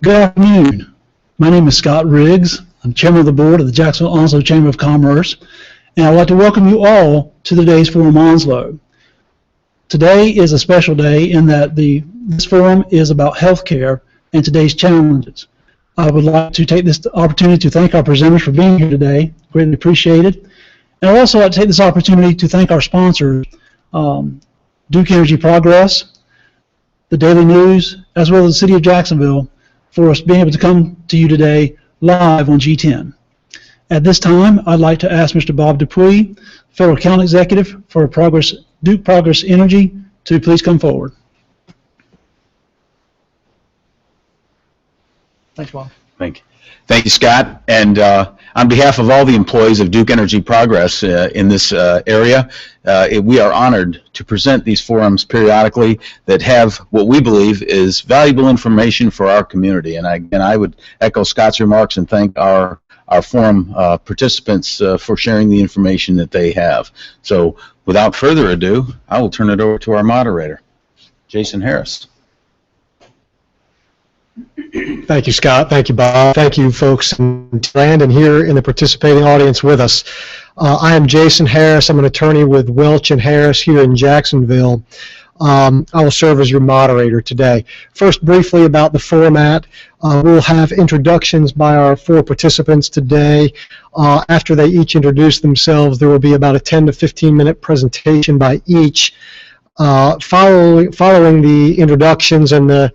Good afternoon. My name is Scott Riggs. I'm chairman of the board of the Jacksonville-Onslow Chamber of Commerce, and I'd like to welcome you all to today's Forum Onslow. Today is a special day in that this forum is about healthcare and today's challenges. I would like to take this opportunity to thank our presenters for being here today. Greatly appreciated. And I'd also like to take this opportunity to thank our sponsors, Duke Energy Progress, the Daily News, as well as the City of Jacksonville, for us being able to come to you today live on G10. At this time, I'd like to ask Mr. Bob Dupuy, Federal Account Executive for Duke Progress Energy, to please come forward. Thanks, Bob. Thank you, Scott. And on behalf of all the employees of Duke Energy Progress in this area, we are honored to present these forums periodically that have what we believe is valuable information for our community. And I would echo Scott's remarks and thank our forum participants for sharing the information that they have. So without further ado, I will turn it over to our moderator, Jason Harris. Thank you, Scott. Thank you, Bob. Thank you, folks in Brandon here in the participating audience with us. I am Jason Harris. I'm an attorney with Welch and Harris here in Jacksonville. I will serve as your moderator today. First, briefly about the format. We'll have introductions by our four participants today. After they each introduce themselves, there will be about a 10 to 15 minute presentation by each. Following the introductions and the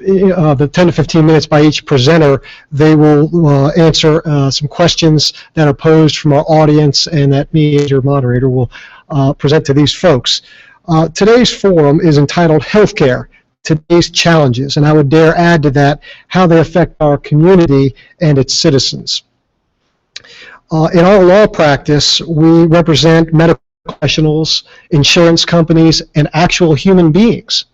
10 to 15 minutes by each presenter, they will answer some questions that are posed from our audience and that me as your moderator will present to these folks. Today's forum is entitled Healthcare, Today's Challenges, and I would dare add to that how they affect our community and its citizens. In our law practice, we represent medical professionals, insurance companies, and actual human beings.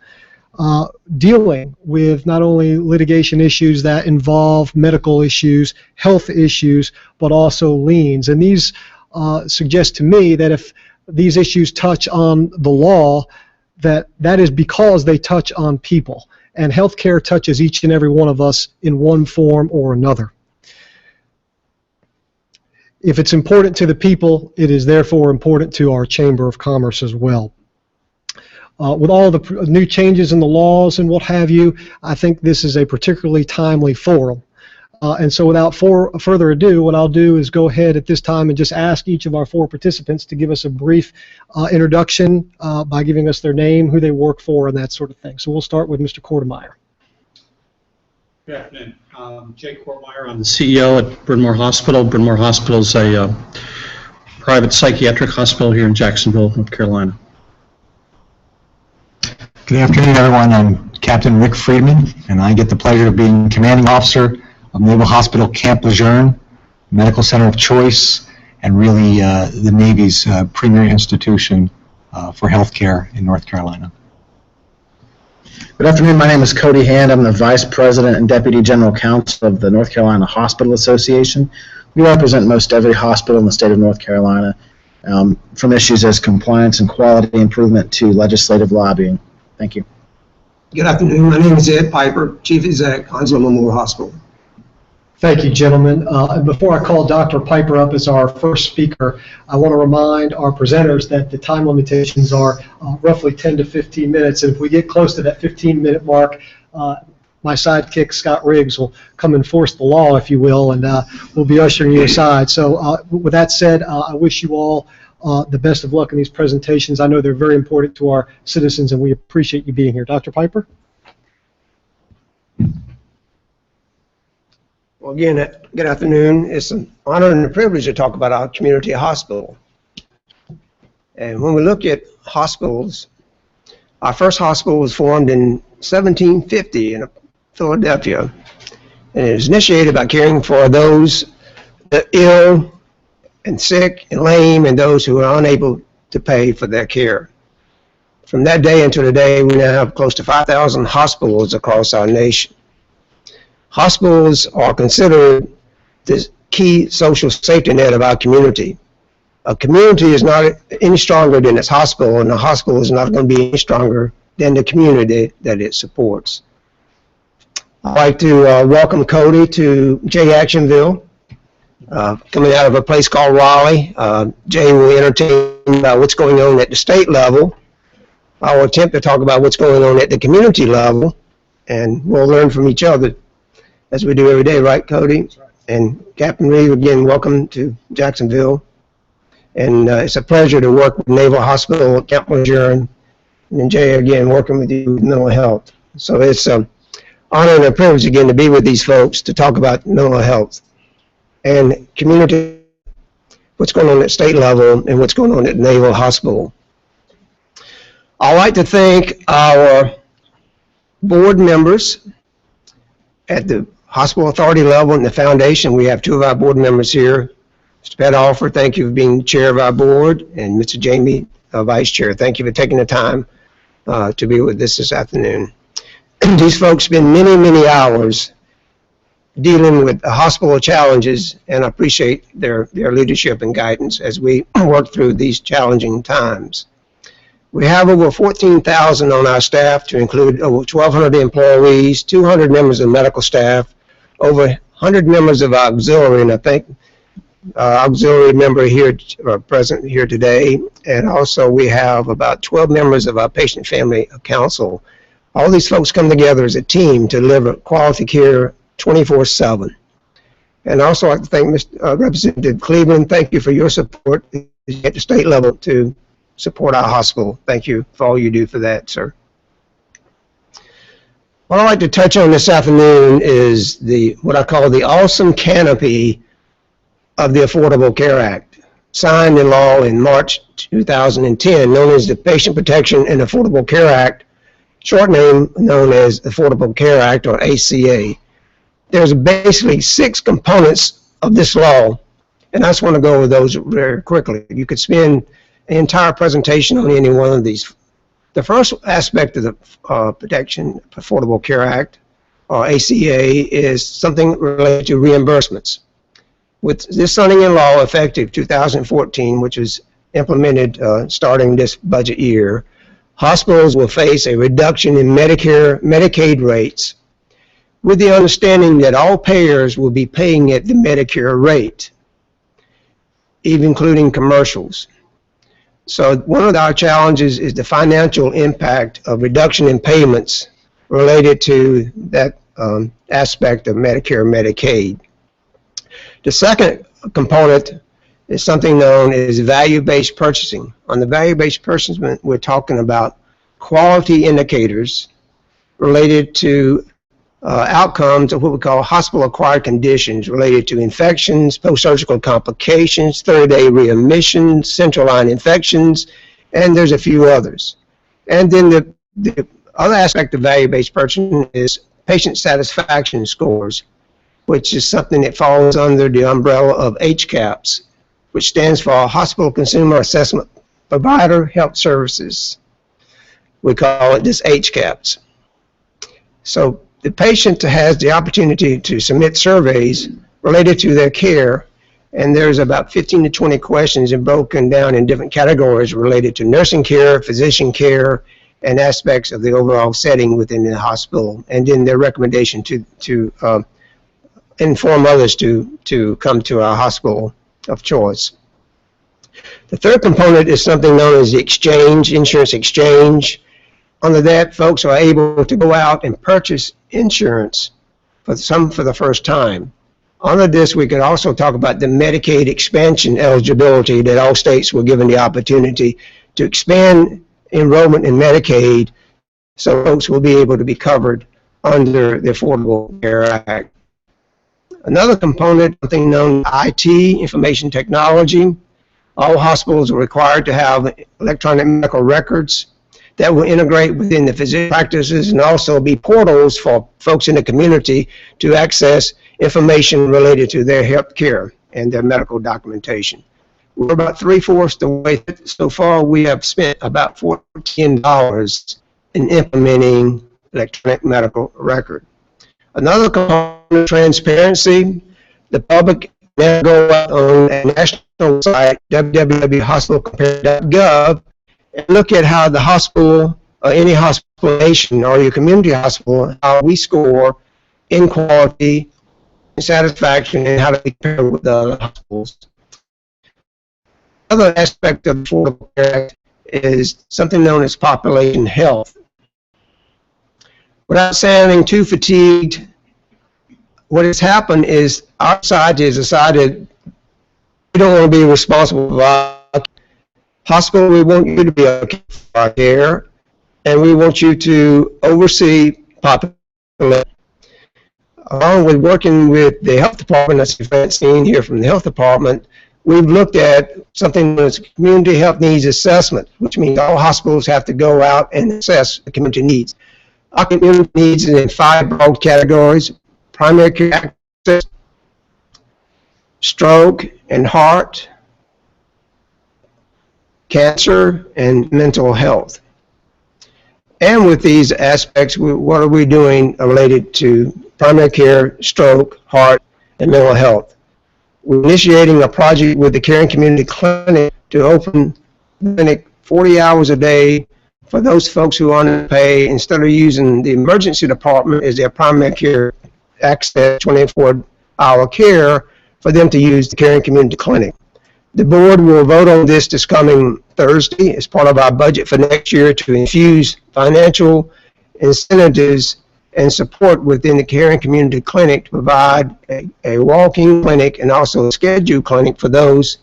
Dealing with not only litigation issues that involve medical issues, health issues, but also liens. And these suggest to me that if these issues touch on the law, that is because they touch on people. And healthcare touches each and every one of us in one form or another. If it's important to the people, it is therefore important to our Chamber of Commerce as well. With all the new changes in the laws and what have you, I think this is a particularly timely forum. And so without further ado, what I'll do is go ahead at this time and just ask each of our four participants to give us a brief introduction by giving us their name, who they work for, and that sort of thing. So we'll start with Mr. Kortemeyer. Good afternoon. Jake Kortemeyer. I'm the CEO at Bryn Mawr Hospital. Bryn Mawr Hospital is a private psychiatric hospital here in Jacksonville, North Carolina. Good afternoon, everyone. I'm Captain Rick Friedman, and I get the pleasure of being commanding officer of Naval Hospital Camp Lejeune, medical center of choice, and really the Navy's premier institution for healthcare in North Carolina. Good afternoon. My name is Cody Hand. I'm the Vice President and Deputy General Counsel of the North Carolina Hospital Association. We represent most every hospital in the state of North Carolina, from issues as compliance and quality improvement to legislative lobbying. Thank you. Good afternoon. My name is Ed Piper, Chief Exec, Onslow Memorial Hospital. Thank you, gentlemen. Before I call Dr. Piper up as our first speaker, I want to remind our presenters that the time limitations are roughly 10 to 15 minutes, and if we get close to that 15-minute mark, my sidekick, Scott Riggs, will come and enforce the law, if you will, and we'll be ushering you aside. So with that said, I wish you all the best of luck in these presentations. I know they're very important to our citizens, and we appreciate you being here. Dr. Piper? Well, again, good afternoon. It's an honor and a privilege to talk about our community hospital. And when we look at hospitals, our first hospital was formed in 1750 in Philadelphia, and it was initiated by caring for those that ill and sick and lame and those who are unable to pay for their care. From that day until today, we now have close to 5,000 hospitals across our nation. Hospitals are considered the key social safety net of our community. A community is not any stronger than its hospital, and the hospital is not going to be any stronger than the community that it supports. I'd like to welcome Cody to Jacksonville, coming out of a place called Raleigh. Jay will entertain about what's going on at the state level. I will attempt to talk about what's going on at the community level, and we'll learn from each other as we do every day, right, Cody? That's right. And Captain Reeve, again, welcome to Jacksonville. And it's a pleasure to work with Naval Hospital at Camp Lejeune. And Jay, again, working with you with mental health. So it's an honor and a privilege, again, to be with these folks to talk about mental health and community, what's going on at state level and what's going on at Naval Hospital. I'd like to thank our board members at the hospital authority level and the foundation. We have two of our board members here. Mr. Pat Alford, thank you for being chair of our board, and Mr. Jamie, vice chair. Thank you for taking the time to be with us this afternoon. These folks spend many, many hours dealing with hospital challenges, and I appreciate their leadership and guidance as we work through these challenging times. We have over 14,000 on our staff, to include over 1,200 employees, 200 members of medical staff, over 100 members of our auxiliary, and I think auxiliary member here present here today, and also we have about 12 members of our patient family council. All these folks come together as a team to deliver quality care 24/7. And also I'd like to thank Representative Cleveland. Thank you for your support at the state level to support our hospital. Thank you for all you do for that, sir. What I'd like to touch on this afternoon is what I call the awesome canopy of the Affordable Care Act, signed in law in March 2010, known as the Patient Protection and Affordable Care Act, short name known as Affordable Care Act, or ACA. There's basically 6 components of this law, and I just want to go over those very quickly. You could spend an entire presentation on any one of these. The first aspect of the Protection Affordable Care Act, or ACA, is something related to reimbursements. With this signing in law effective 2014, which was implemented starting this budget year, hospitals will face a reduction in Medicare, Medicaid rates, with the understanding that all payers will be paying at the Medicare rate, even including commercials. So one of our challenges is the financial impact of reduction in payments related to that aspect of Medicare, Medicaid. The second component is something known as value-based purchasing. On the value-based purchasing, we're talking about quality indicators related to outcomes of what we call hospital-acquired conditions related to infections, post-surgical complications, 30-day readmissions, central line infections, and there's a few others. And then the other aspect of value-based purchasing is patient satisfaction scores, which is something that falls under the umbrella of HCAHPS, which stands for Hospital Consumer Assessment Provider Health Services. We call it this HCAHPS. So the patient has the opportunity to submit surveys related to their care, and there's about 15 to 20 questions and broken down in different categories related to nursing care, physician care, and aspects of the overall setting within the hospital, and then their recommendation to inform others to come to our hospital of choice. The third component is something known as the exchange, insurance exchange. Under that, folks are able to go out and purchase insurance for the first time. Under this, we could also talk about the Medicaid expansion eligibility, that all states were given the opportunity to expand enrollment in Medicaid, so folks will be able to be covered under the Affordable Care Act. Another component, something known as IT, information technology. All hospitals are required to have electronic medical records that will integrate within the physician practices and also be portals for folks in the community to access information related to their health care and their medical documentation. We're about 3/4 the way so far. We have spent about $14 in implementing electronic medical record. Another component, transparency. The public now go out on a national site, www.hospitalcompare.gov, and look at how the hospital, or any hospital nation, or your community hospital, how we score in quality, in satisfaction, and how to compare with the hospitals. Another aspect of the Affordable Care Act is something known as population health. Without sounding too fatigued, what has happened is our society has decided we don't want to be responsible for our hospital. We want you to be for our care, and we want you to oversee population. Along with working with the health department, that's Francine here from the health department, we've looked at something known as community health needs assessment, which means all hospitals have to go out and assess the community needs. Our community needs is in 5 broad categories: primary care access, stroke and heart, cancer, and mental health. And with these aspects, what are we doing related to primary care, stroke, heart, and mental health? We're initiating a project with the Caring Community Clinic to open the clinic 40 hours a day for those folks who want to pay, instead of using the emergency department as their primary care access 24-hour care, for them to use the Caring Community Clinic. The board will vote on this coming Thursday as part of our budget for next year to infuse financial incentives and support within the Caring Community Clinic to provide a walk-in clinic and also a scheduled clinic for those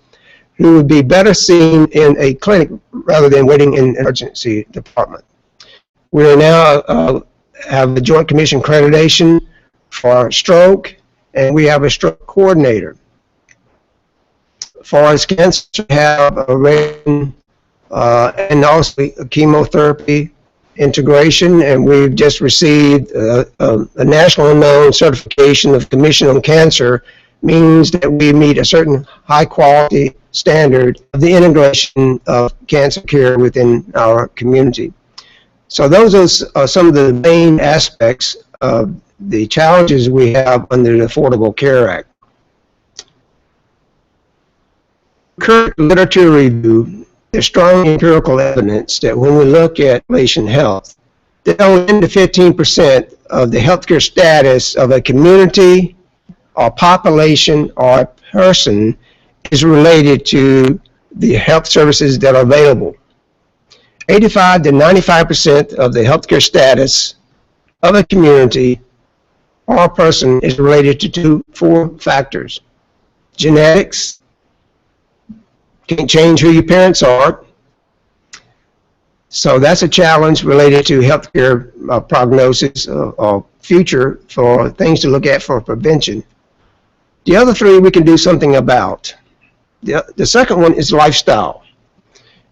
who would be better seen in a clinic rather than waiting in an emergency department. We are now have the Joint Commission accreditation for stroke, and we have a stroke coordinator. For cancer, we have a rating and also chemotherapy integration, and we've just received a national known certification of Commission on Cancer, means that we meet a certain high quality standard of the integration of cancer care within our community. So those are some of the main aspects of the challenges we have under the Affordable Care Act. Current literature review, there's strong empirical evidence that when we look at population health, that only 10 to 15% of the healthcare status of a community or population or a person is related to the health services that are available. 85 to 95% of the healthcare status of a community or a person is related to 4 factors: genetics, can't change who your parents are, so that's a challenge related to healthcare prognosis or future for things to look at for prevention. The other 3 we can do something about. The second one is lifestyle.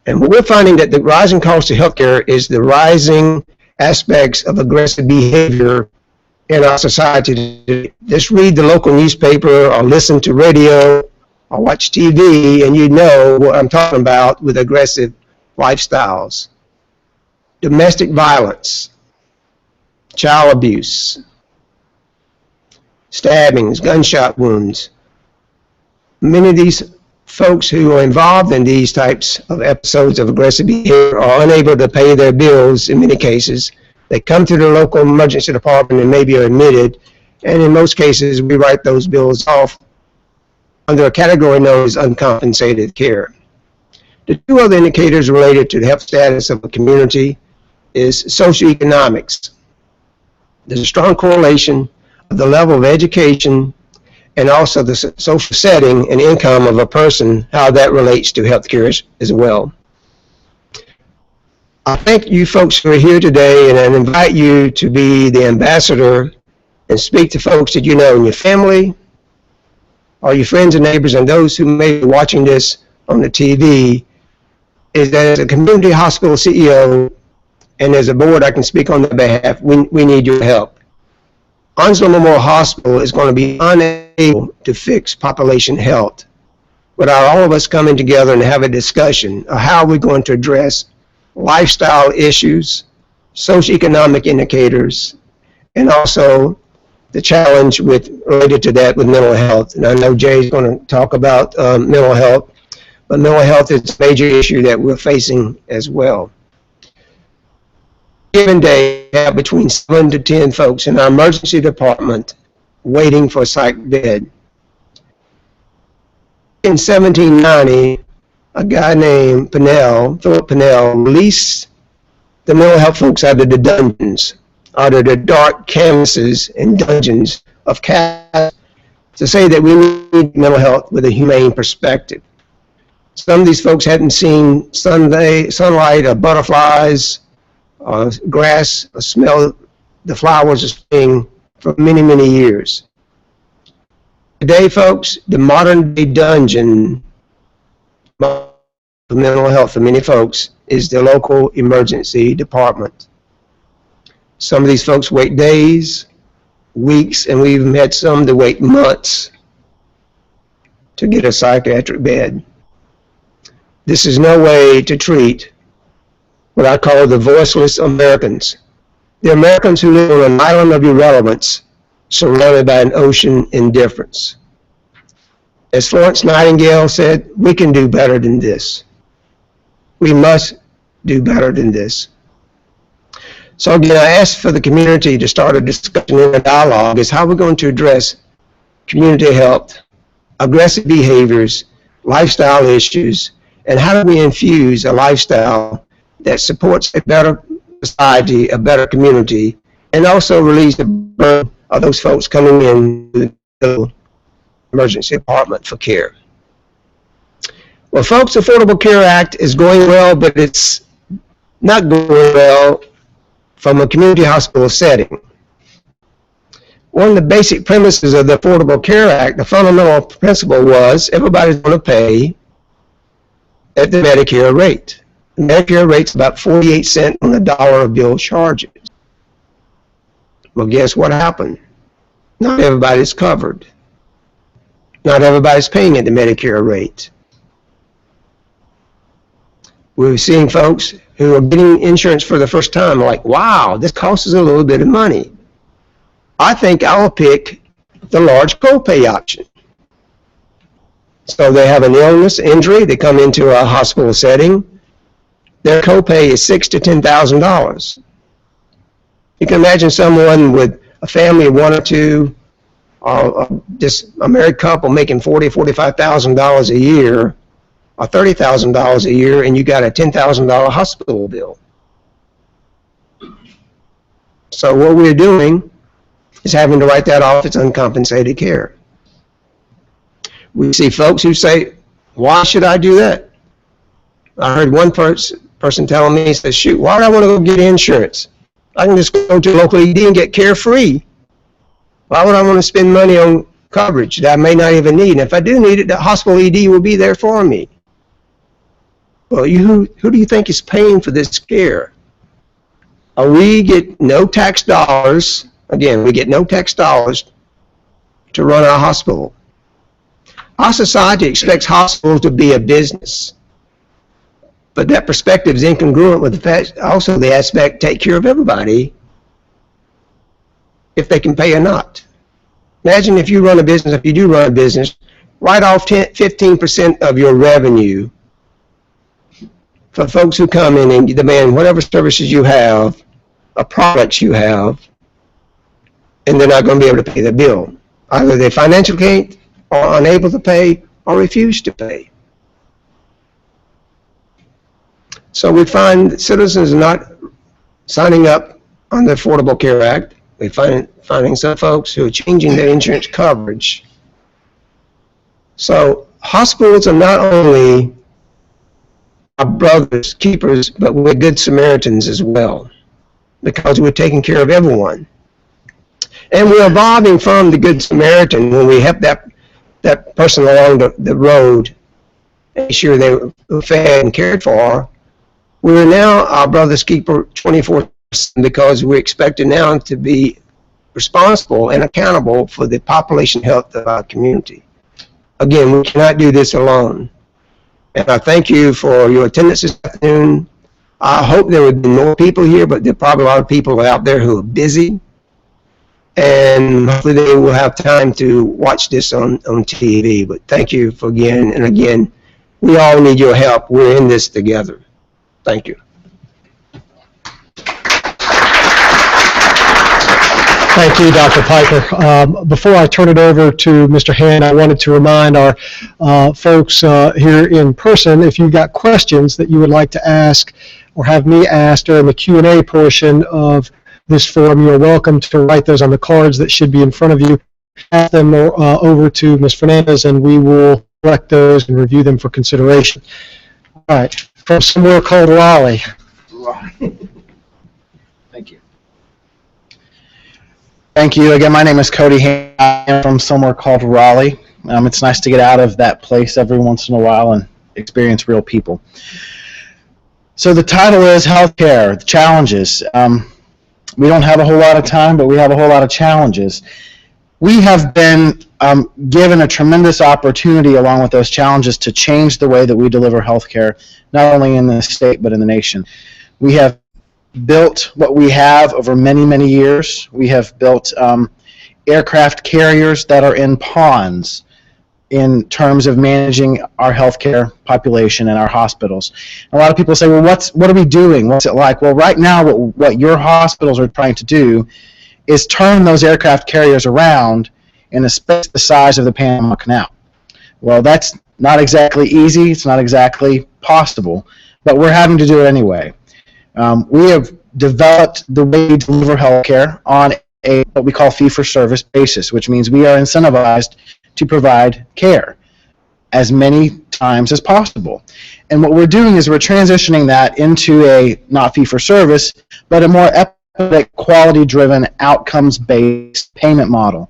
And we're finding that the rising cost of healthcare is the rising aspects of aggressive behavior in our society. Just read the local newspaper or listen to radio or watch TV, and you know what I'm talking about with aggressive lifestyles. Domestic violence, child abuse, stabbings, gunshot wounds. Many of these folks who are involved in these types of episodes of aggressive behavior are unable to pay their bills in many cases. They come to the local emergency department and maybe are admitted, and in most cases we write those bills off under a category known as uncompensated care. The 2 other indicators related to the health status of a community is socioeconomics. There's a strong correlation of the level of education and also the social setting and income of a person, how that relates to healthcare as well. I thank you folks who are here today, and I invite you to be the ambassador and speak to folks that you know in your family, or your friends and neighbors, and those who may be watching this on the TV, is that as a community hospital CEO and as a board I can speak on their behalf, we need your help. Onslow Memorial Hospital is going to be unable to fix population health without all of us coming together and have a discussion of how we're going to address lifestyle issues, socioeconomic indicators, and also the challenge related to that with mental health. And I know Jay's going to talk about mental health, but mental health is a major issue that we're facing as well. given day, we have between 7 to 10 folks in our emergency department waiting for a psych bed. In 1790, a guy named Philip Pennell, released the mental health folks out of the dungeons, out of the dark canvases and dungeons of cats, to say that we need mental health with a humane perspective. Some of these folks hadn't seen sunlight or butterflies or grass or smelled the flowers or spring for many, many years. Today, folks, the modern day dungeon for mental health for many folks is the local emergency department. Some of these folks wait days, weeks, and we even had some that wait months to get a psychiatric bed. This is no way to treat what I call the voiceless Americans. The Americans who live on an island of irrelevance, surrounded by an ocean indifference. As Florence Nightingale said, we can do better than this. We must do better than this. So again, I asked for the community to start a discussion and a dialogue is how we're going to address community health, aggressive behaviors, lifestyle issues, and how do we infuse a lifestyle that supports a better society, a better community, and also release the burden of those folks coming in to the emergency department for care. Well, folks, the Affordable Care Act is going well, but it's not going well from a community hospital setting. One of the basic premises of the Affordable Care Act, the fundamental principle was everybody's going to pay at the Medicare rate. The Medicare rate's about 48 cents on the dollar of bill charges. Well, guess what happened? Not everybody's covered. Not everybody's paying at the Medicare rate. We're seeing folks who are getting insurance for the first time like, wow, this costs us a little bit of money. I think I'll pick the large copay option. So they have an illness, injury, they come into a hospital setting, their copay is $6,000 to $10,000. You can imagine someone with a family of one or two, just a married couple making $40,000, $45,000 a year, or $30,000 a year, and you got a $10,000 hospital bill. So what we're doing is having to write that off as uncompensated care. We see folks who say, why should I do that? I heard one person telling me, he says, shoot, why would I want to go get insurance? I can just go to a local ED and get care free. Why would I want to spend money on coverage that I may not even need? And if I do need it, the hospital ED will be there for me. Well, who do you think is paying for this care? We get no tax dollars. Again, we get no tax dollars to run our hospital. Our society expects hospitals to be a business. But that perspective is incongruent with the fact, also the aspect, take care of everybody if they can pay or not. Imagine if you run a business, if you do run a business, write off 15% of your revenue for folks who come in and demand whatever services you have, or products you have, and they're not going to be able to pay the bill. Either they financially can't, or unable to pay, or refuse to pay. So we find that citizens are not signing up on the Affordable Care Act. We're finding some folks who are changing their insurance coverage. So hospitals are not only our brothers, keepers, but we're good Samaritans as well, because we're taking care of everyone. And we're evolving from the Good Samaritan when we help that person along the road, make sure they were fed and cared for. We're now our brother's keeper 24/7 because we're expected now to be responsible and accountable for the population health of our community. Again, we cannot do this alone. And I thank you for your attendance this afternoon. I hope there would be more people here, but there are probably a lot of people out there who are busy. And hopefully they will have time to watch this on TV. But thank you for again and again. We all need your help. We're in this together. Thank you. Thank you, Dr. Piper. Before I turn it over to Mr. Hand, I wanted to remind our folks here in person, if you've got questions that you would like to ask or have me ask during the Q&A portion of this forum, you're welcome to write those on the cards that should be in front of you. Pass them over to Ms. Fernandez, and we will collect those and review them for consideration. All right, from somewhere called Raleigh. Thank you. Thank you. Again, my name is Cody Hand. I'm from somewhere called Raleigh. It's nice to get out of that place every once in a while and experience real people. So the title is Healthcare, the Challenges. We don't have a whole lot of time, but we have a whole lot of challenges. We have been given a tremendous opportunity along with those challenges to change the way that we deliver healthcare, not only in the state but in the nation. We have built what we have over many, many years. We have built aircraft carriers that are in ponds in terms of managing our healthcare population and our hospitals. A lot of people say, well, what are we doing? What's it like? Well, right now, what your hospitals are trying to do is turn those aircraft carriers around in a space the size of the Panama Canal. Well, that's not exactly easy. It's not exactly possible, but we're having to do it anyway. We have developed the way we deliver healthcare on a what we call fee-for-service basis, which means we are incentivized to provide care as many times as possible. And what we're doing is we're transitioning that into a not fee-for-service, but a more episodic, quality-driven, outcomes-based payment model.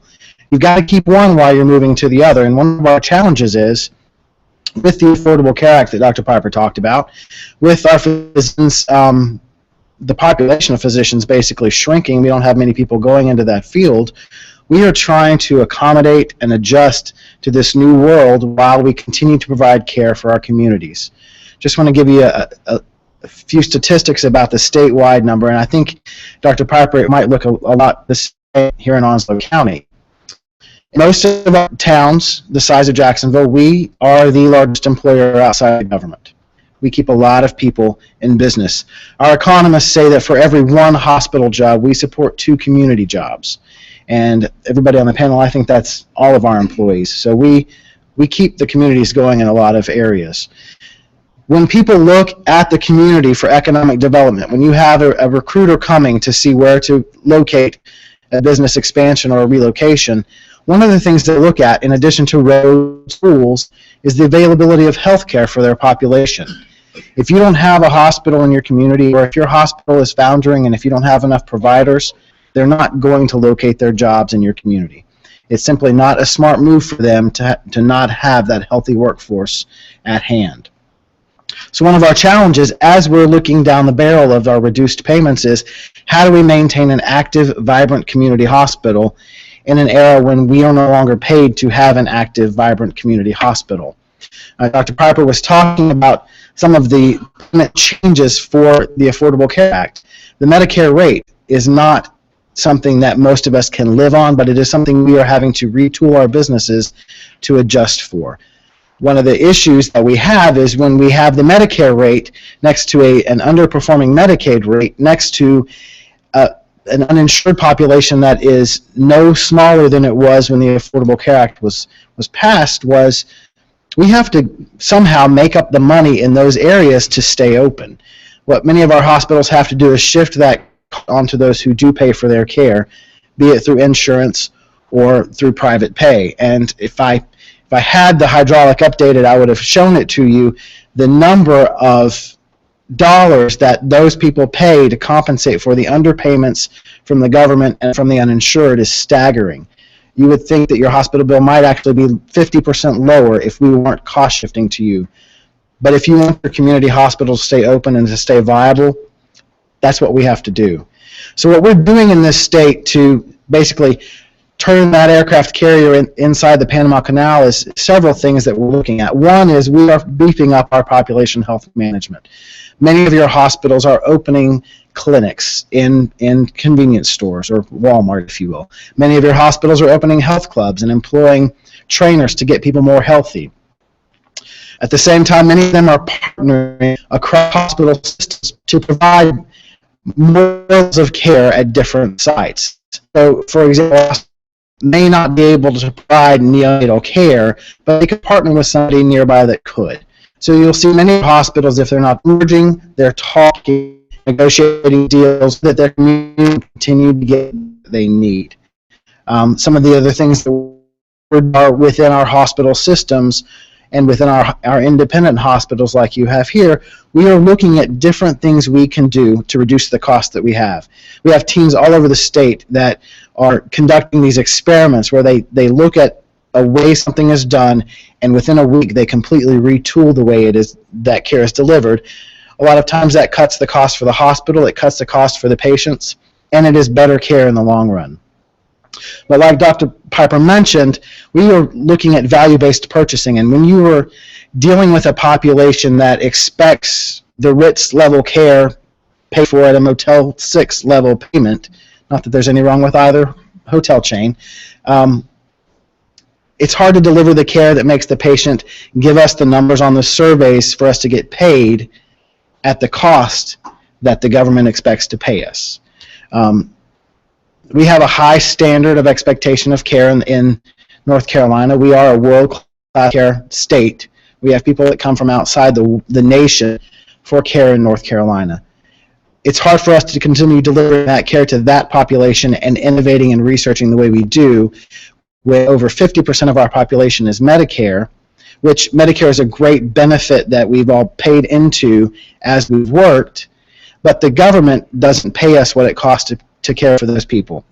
You've got to keep one while you're moving to the other. And one of our challenges is, with the Affordable Care Act that Dr. Piper talked about, with our physicians, the population of physicians basically shrinking, we don't have many people going into that field, we are trying to accommodate and adjust to this new world while we continue to provide care for our communities. Just want to give you a few statistics about the statewide number, and I think, Dr. Piper, it might look a lot the same here in Onslow County. In most of our towns, the size of Jacksonville, we are the largest employer outside of government. We keep a lot of people in business. Our economists say that for every one hospital job, we support 2 community jobs. And everybody on the panel, I think that's all of our employees. So we keep the communities going in a lot of areas. When people look at the community for economic development, when you have a recruiter coming to see where to locate a business expansion or a relocation, one of the things they look at, in addition to roads, schools, is the availability of health care for their population. If you don't have a hospital in your community, or if your hospital is foundering and if you don't have enough providers, they're not going to locate their jobs in your community. It's simply not a smart move for them to not have that healthy workforce at hand. So one of our challenges as we're looking down the barrel of our reduced payments is, how do we maintain an active, vibrant community hospital in an era when we are no longer paid to have an active, vibrant community hospital? Dr. Piper was talking about some of the payment changes for the Affordable Care Act. The Medicare rate is not something that most of us can live on, but it is something we are having to retool our businesses to adjust for. One of the issues that we have is when we have the Medicare rate next to an underperforming Medicaid rate, next to an uninsured population that is no smaller than it was when the Affordable Care Act was passed, was we have to somehow make up the money in those areas to stay open. What many of our hospitals have to do is shift that onto those who do pay for their care, be it through insurance or through private pay. And if I had the hydraulic updated, I would have shown it to you. The number of dollars that those people pay to compensate for the underpayments from the government and from the uninsured is staggering. You would think that your hospital bill might actually be 50% lower if we weren't cost shifting to you. But if you want your community hospital to stay open and to stay viable, that's what we have to do. So what we're doing in this state to basically turn that aircraft carrier inside the Panama Canal is several things that we're looking at. One is we are beefing up our population health management. Many of your hospitals are opening clinics in convenience stores, or Walmart, if you will. Many of your hospitals are opening health clubs and employing trainers to get people more healthy. At the same time, many of them are partnering across hospital systems to provide more levels of care at different sites. So, for example, may not be able to provide neonatal care, but they could partner with somebody nearby that could. So you'll see many hospitals, if they're not merging, they're talking, negotiating deals that their community continue to get what they need. Some of the other things that are within our hospital systems and within our independent hospitals like you have here, we are looking at different things we can do to reduce the cost that we have. We have teams all over the state that are conducting these experiments where they look at a way something is done, and within a week they completely retool the way it is that care is delivered. A lot of times that cuts the cost for the hospital, it cuts the cost for the patients, and it is better care in the long run. But like Dr. Piper mentioned, we were looking at value-based purchasing, and when you were dealing with a population that expects the Ritz level care paid for at a Motel 6 level payment, not that there's any wrong with either hotel chain, it's hard to deliver the care that makes the patient give us the numbers on the surveys for us to get paid at the cost that the government expects to pay us. We have a high standard of expectation of care in North Carolina. We are a world-class care state. We have people that come from outside the nation for care in North Carolina. It's hard for us to continue delivering that care to that population and innovating and researching the way we do, when over 50% of our population is Medicare, which Medicare is a great benefit that we've all paid into as we've worked, but the government doesn't pay us what it costs to care for those people,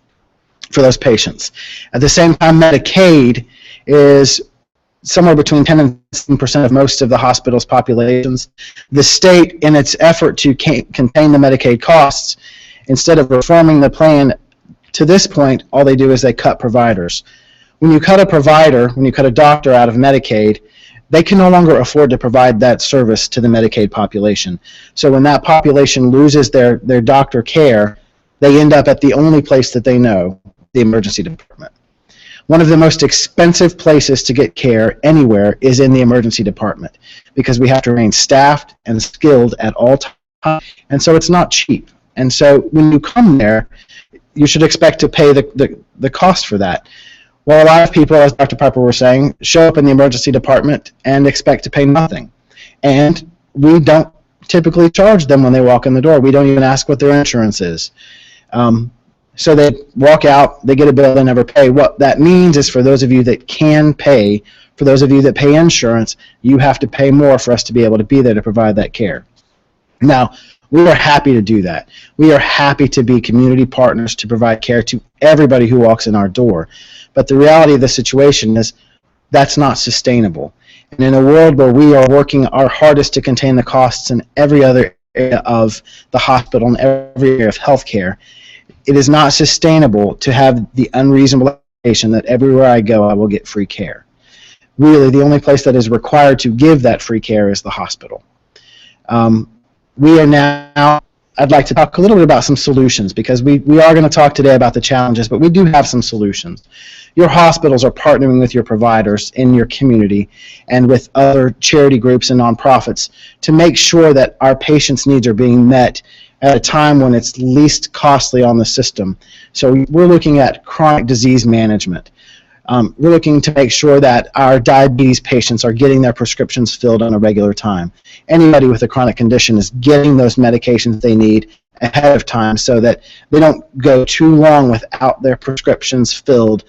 for those patients. At the same time, Medicaid is somewhere between 10 and 15% of most of the hospital's populations. The state, in its effort to contain the Medicaid costs, instead of reforming the plan to this point, all they do is they cut providers. When you cut a provider, when you cut a doctor out of Medicaid, they can no longer afford to provide that service to the Medicaid population. So when that population loses their doctor care, they end up at the only place that they know, the emergency department. One of the most expensive places to get care anywhere is in the emergency department, because we have to remain staffed and skilled at all times, and so it's not cheap. And so when you come there, you should expect to pay the cost for that. Well, a lot of people, as Dr. Piper was saying, show up in the emergency department and expect to pay nothing. And we don't typically charge them when they walk in the door. We don't even ask what their insurance is. So they walk out, they get a bill, they never pay. What that means is, for those of you that can pay, for those of you that pay insurance, you have to pay more for us to be able to be there to provide that care. Now, we are happy to do that. We are happy to be community partners to provide care to everybody who walks in our door. But the reality of the situation is that's not sustainable. And in a world where we are working our hardest to contain the costs in every other area of the hospital and every area of healthcare, it is not sustainable to have the unreasonable expectation that everywhere I go I will get free care. Really, the only place that is required to give that free care is the hospital. We are now, I'd like to talk a little bit about some solutions, because we are going to talk today about the challenges, but we do have some solutions. Your hospitals are partnering with your providers in your community and with other charity groups and nonprofits to make sure that our patients' needs are being met at a time when it's least costly on the system. So we're looking at chronic disease management. We're looking to make sure that our diabetes patients are getting their prescriptions filled on a regular time. Anybody with a chronic condition is getting those medications they need ahead of time, so that they don't go too long without their prescriptions filled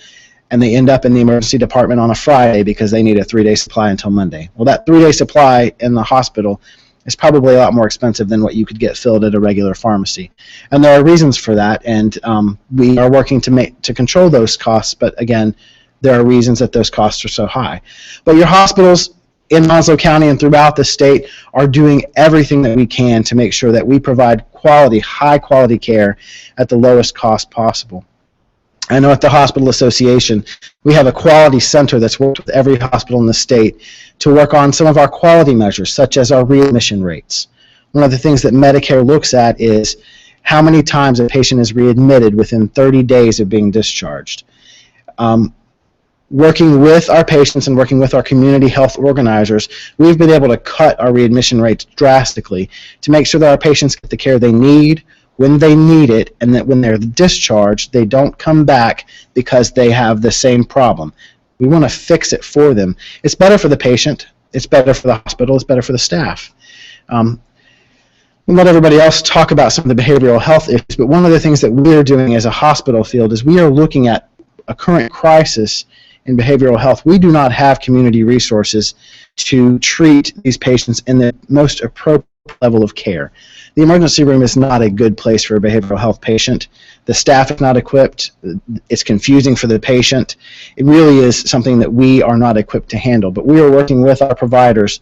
and they end up in the emergency department on a Friday because they need a 3-day supply until Monday. Well, that 3-day supply in the hospital is probably a lot more expensive than what you could get filled at a regular pharmacy. And there are reasons for that, and we are working to control those costs, but again, there are reasons that those costs are so high. But your hospitals in Onslow County and throughout the state are doing everything that we can to make sure that we provide quality, high-quality care at the lowest cost possible. I know at the Hospital Association, we have a quality center that's worked with every hospital in the state to work on some of our quality measures, such as our readmission rates. One of the things that Medicare looks at is how many times a patient is readmitted within 30 days of being discharged. Working with our patients and working with our community health organizers, we've been able to cut our readmission rates drastically to make sure that our patients get the care they need when they need it, and that when they're discharged, they don't come back because they have the same problem. We want to fix it for them. It's better for the patient, it's better for the hospital, it's better for the staff. We'll let everybody else talk about some of the behavioral health issues, but one of the things that we're doing as a hospital field is we are looking at a current crisis in behavioral health. We do not have community resources to treat these patients in the most appropriate level of care. The emergency room is not a good place for a behavioral health patient. The staff is not equipped. It's confusing for the patient. It really is something that we are not equipped to handle, but we are working with our providers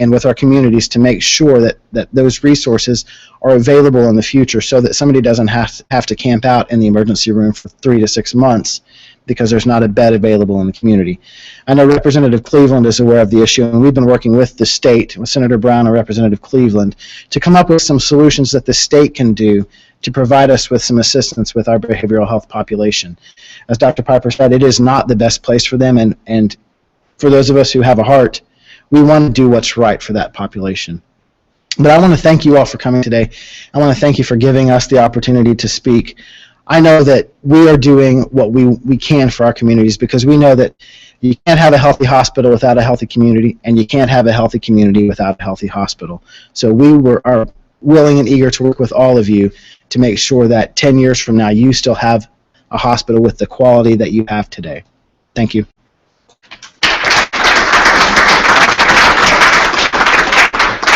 and with our communities to make sure that those resources are available in the future so that somebody doesn't have to camp out in the emergency room for 3 to 6 months because there's not a bed available in the community. I know Representative Cleveland is aware of the issue, and we've been working with the state, with Senator Brown and Representative Cleveland, to come up with some solutions that the state can do to provide us with some assistance with our behavioral health population. As Dr. Piper said, it is not the best place for them, and for those of us who have a heart, we want to do what's right for that population. But I want to thank you all for coming today. I want to thank you for giving us the opportunity to speak. I know that we are doing what we can for our communities because we know that you can't have a healthy hospital without a healthy community, and you can't have a healthy community without a healthy hospital. So we are willing and eager to work with all of you to make sure that 10 years from now you still have a hospital with the quality that you have today. Thank you.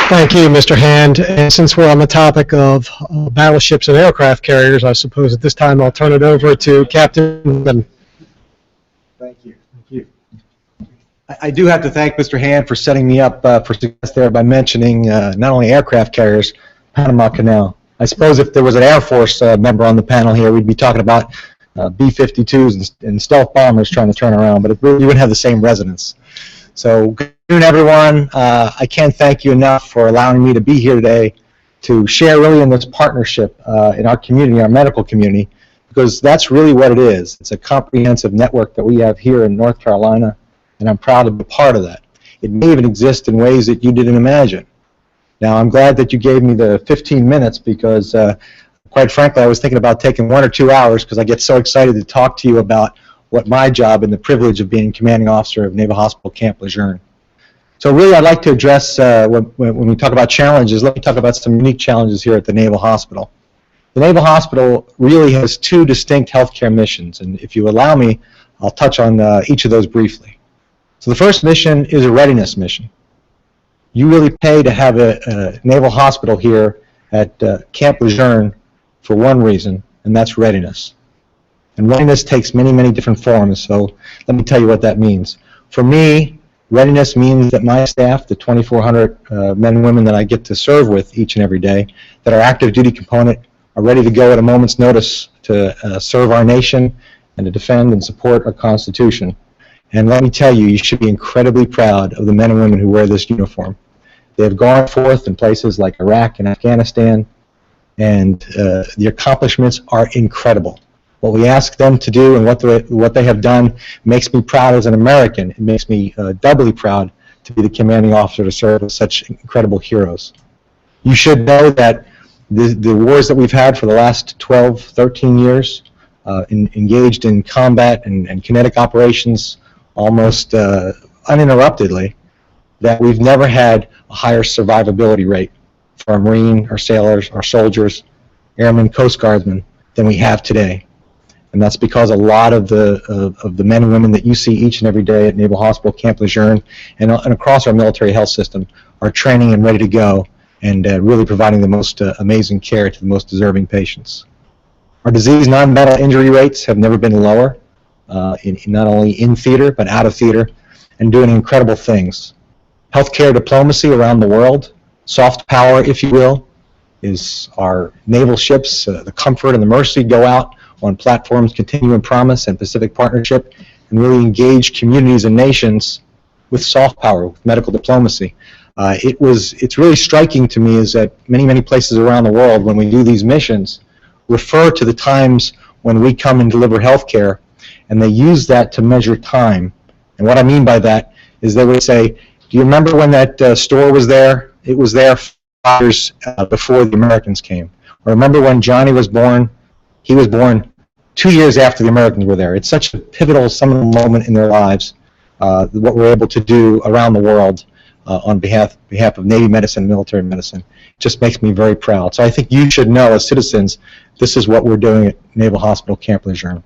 Thank you, Mr. Hand. And since we're on the topic of battleships and aircraft carriers, I suppose at this time I'll turn it over to Captain. Thank you. Thank you. I do have to thank Mr. Hand for setting me up for success there by mentioning not only aircraft carriers, Panama Canal. I suppose if there was an Air Force member on the panel here, we'd be talking about B-52s and stealth bombers trying to turn around, but you wouldn't have the same resonance. So good afternoon, everyone. I can't thank you enough for allowing me to be here today to share really in this partnership in our community, our medical community, because that's really what it is. It's a comprehensive network that we have here in North Carolina, and I'm proud to be part of that. It may even exist in ways that you didn't imagine. Now, I'm glad that you gave me the 15 minutes because, quite frankly, I was thinking about taking 1 or 2 hours because I get so excited to talk to you about what my job and the privilege of being commanding officer of Naval Hospital Camp Lejeune. So really I'd like to address, when we talk about challenges, let me talk about some unique challenges here at the Naval Hospital. The Naval Hospital really has 2 distinct healthcare missions, and if you allow me, I'll touch on each of those briefly. So the first mission is a readiness mission. You really pay to have a Naval Hospital here at Camp Lejeune for one reason, and that's readiness. And readiness takes many, many different forms, so let me tell you what that means. For me, readiness means that my staff, the 2,400 men and women that I get to serve with each and every day, that are active duty component, are ready to go at a moment's notice to serve our nation and to defend and support our Constitution. And let me tell you, you should be incredibly proud of the men and women who wear this uniform. They have gone forth in places like Iraq and Afghanistan, and the accomplishments are incredible. What we ask them to do and what they have done makes me proud as an American. It makes me doubly proud to be the commanding officer to serve with such incredible heroes. You should know that the wars that we've had for the last 12, 13 years, engaged in combat and kinetic operations almost uninterruptedly, that we've never had a higher survivability rate for our Marine, our sailors, our soldiers, airmen, Coast Guardsmen than we have today. And that's because a lot of the men and women that you see each and every day at Naval Hospital Camp Lejeune and across our military health system are training and ready to go and really providing the most amazing care to the most deserving patients. Our disease non-battle injury rates have never been lower, not only in theater but out of theater, and doing incredible things. Healthcare diplomacy around the world, soft power, if you will, is our naval ships, the Comfort and the Mercy, go out on platforms Continuum Promise and Pacific Partnership and really engage communities and nations with soft power, with medical diplomacy. It's really striking to me is that many places around the world, when we do these missions, refer to the times when we come and deliver health care, and they use that to measure time. And what I mean by that is they would say, do you remember when that store was there? It was there 5 years before the Americans came. I remember when Johnny was born, he was born 2 years after the Americans were there. It's such a pivotal, seminal moment in their lives, what we're able to do around the world on behalf of Navy medicine, military medicine. It just makes me very proud. So I think you should know, as citizens, this is what we're doing at Naval Hospital Camp Lejeune.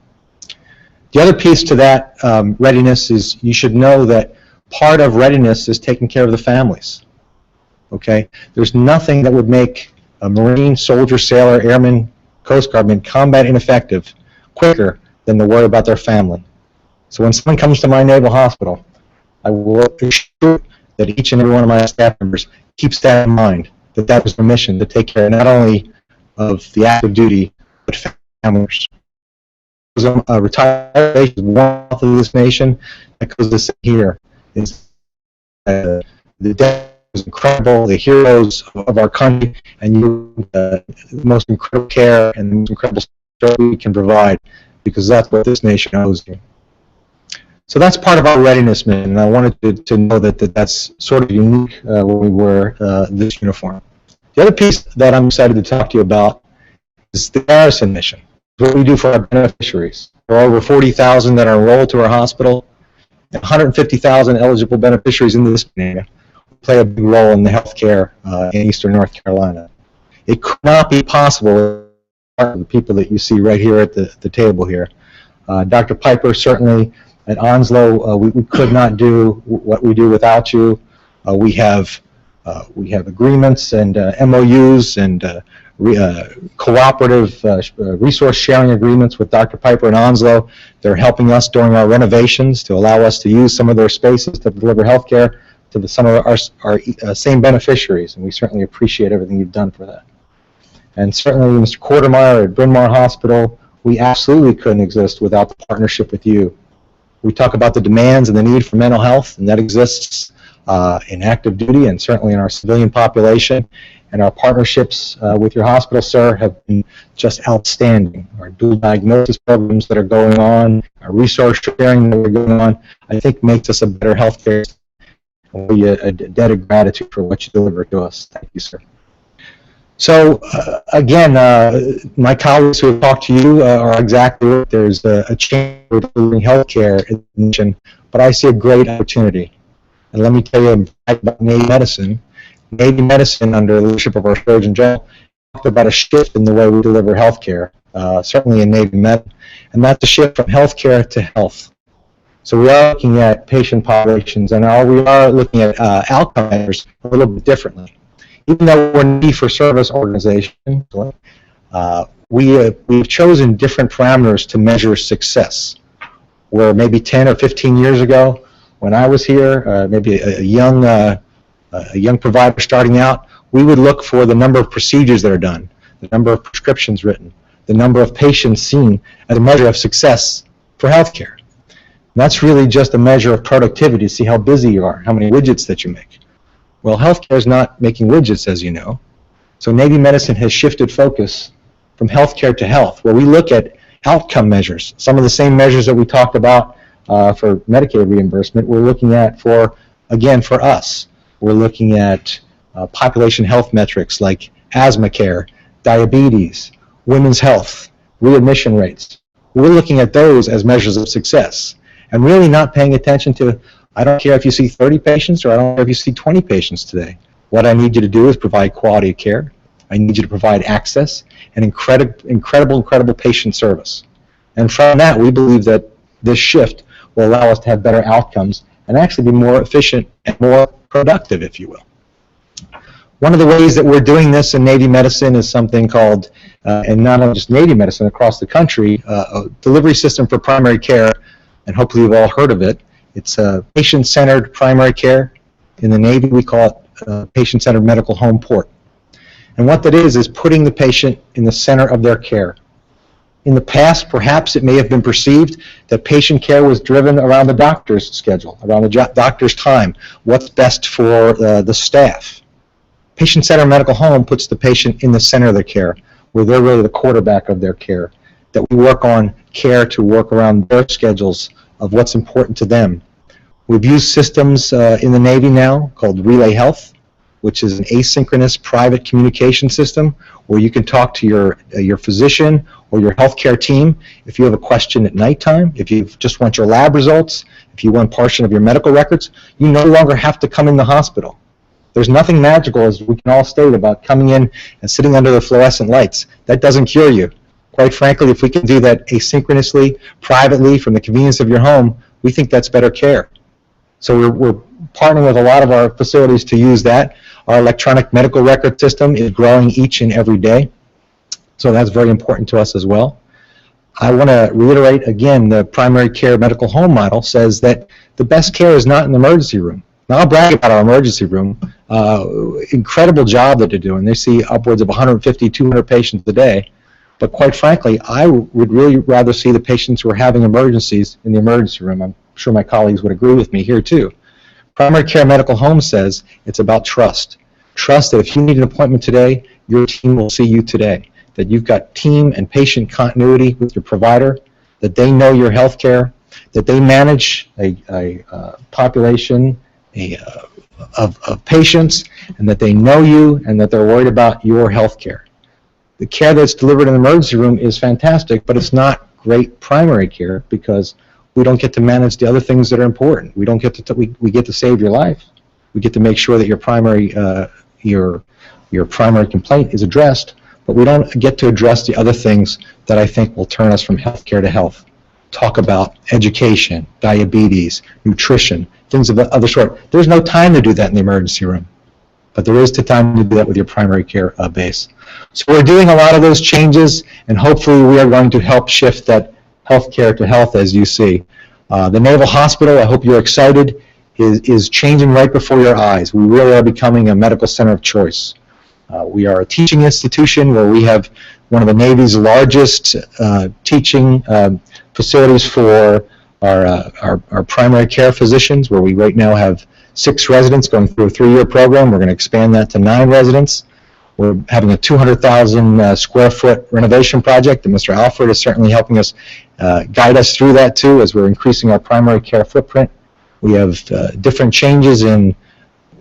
The other piece to that readiness is you should know that part of readiness is taking care of the families. Okay? There's nothing that would make a Marine, soldier, sailor, airman, Coast Guardman combat ineffective quicker than the worry about their family. So when someone comes to my naval hospital, I will ensure that each and every one of my staff members keeps that in mind, that that was their mission, to take care not only of the active duty, but families. Retired wealth of this nation, that goes to say here, is the death is incredible, the heroes of our country, and you the most incredible care and the most incredible service we can provide, because that's what this nation owes you. So that's part of our readiness mission, and I wanted to know that that's sort of unique when we wear this uniform. The other piece that I'm excited to talk to you about is the garrison mission, what we do for our beneficiaries. There are over 40,000 that are enrolled to our hospital, and 150,000 eligible beneficiaries in this area play a big role in the healthcare in eastern North Carolina. It could not be possible without the people that you see right here at the table here. Dr. Piper, certainly at Onslow, we could not do what we do without you. We have agreements and MOUs and cooperative resource sharing agreements with Dr. Piper and Onslow. They're helping us during our renovations to allow us to use some of their spaces to deliver health care to some of our same beneficiaries, and we certainly appreciate everything you've done for that. And certainly, Mr. Quartermeyer at Bryn Mawr Hospital, we absolutely couldn't exist without the partnership with you. We talk about the demands and the need for mental health, and that exists in active duty and certainly in our civilian population. And our partnerships with your hospital, sir, have been just outstanding. Our dual diagnosis programs that are going on, our resource sharing that are going on, I think makes us a better healthcare system. And we a debt of gratitude for what you deliver to us. Thank you, sir. So, again, my colleagues who have talked to you are exactly right. There's a change for delivering healthcare in the nation, but I see a great opportunity. And let me tell you about Navy medicine. Navy medicine, under the leadership of our Surgeon General, talked about a shift in the way we deliver healthcare, certainly in Navy Med, and that's a shift from healthcare to health. So we are looking at patient populations, and we are looking at outcome measures a little bit differently. Even though we're a need-for-service organization, we've chosen different parameters to measure success. Where maybe 10 or 15 years ago, when I was here, maybe a young provider starting out, we would look for the number of procedures that are done, the number of prescriptions written, the number of patients seen as a measure of success for healthcare. And that's really just a measure of productivity to see how busy you are, how many widgets that you make. Well, healthcare is not making widgets, as you know. So Navy medicine has shifted focus from healthcare to health, where we look at outcome measures, some of the same measures that we talked about for Medicaid reimbursement, we're looking at for us. We're looking at population health metrics like asthma care, diabetes, women's health, readmission rates. We're looking at those as measures of success and really not paying attention to, I don't care if you see 30 patients or I don't care if you see 20 patients today. What I need you to do is provide quality of care. I need you to provide access and incredible patient service. And from that, we believe that this shift will allow us to have better outcomes and actually be more efficient and more productive, if you will. One of the ways that we're doing this in Navy medicine is something called, and not only just Navy medicine, across the country, a delivery system for primary care, and hopefully you've all heard of it. It's patient-centered primary care. In the Navy, we call it patient-centered medical home port. And what that is putting the patient in the center of their care. In the past, perhaps it may have been perceived that patient care was driven around the doctor's schedule, around the doctor's time, what's best for the staff. Patient-centered medical home puts the patient in the center of their care, where they're really the quarterback of their care, that we work on care to work around their schedules of what's important to them. We've used systems in the Navy now called Relay Health, which is an asynchronous private communication system or you can talk to your physician or your healthcare team if you have a question at nighttime, if you just want your lab results, if you want portion of your medical records. You no longer have to come in the hospital. There's nothing magical, as we can all state, about coming in and sitting under the fluorescent lights. That doesn't cure you. Quite frankly, if we can do that asynchronously, privately, from the convenience of your home, we think that's better care. So we're partnering with a lot of our facilities to use that. Our electronic medical record system is growing each and every day, so that's very important to us as well. I want to reiterate again, the primary care medical home model says that the best care is not in the emergency room. Now, I'll brag about our emergency room. Incredible job that they're doing. They see upwards of 150, 200 patients a day. But quite frankly, I would really rather see the patients who are having emergencies in the emergency room. I'm sure my colleagues would agree with me here too. Primary care medical home says it's about trust. Trust that if you need an appointment today, your team will see you today. That you've got team and patient continuity with your provider, that they know your health care, that they manage a population of patients, and that they know you and that they're worried about your health care. The care that's delivered in the emergency room is fantastic, but it's not great primary care because we don't get to manage the other things that are important. We don't get to we get to save your life. We get to make sure that your primary complaint is addressed, but we don't get to address the other things that I think will turn us from healthcare to health. Talk about education, diabetes, nutrition, things of the other sort. There's no time to do that in the emergency room, but there is the time to do that with your primary care base. So we're doing a lot of those changes, and hopefully we are going to help shift that healthcare to health, as you see. The Naval Hospital, I hope you're excited, is changing right before your eyes. We really are becoming a medical center of choice. We are a teaching institution where we have one of the Navy's largest teaching facilities for our primary care physicians, where we right now have 6 residents going through a 3-year program. We're going to expand that to 9 residents. We're having a 200,000 square foot renovation project, and Mr. Alfred is certainly helping us guide us through that too, as we're increasing our primary care footprint. We have different changes in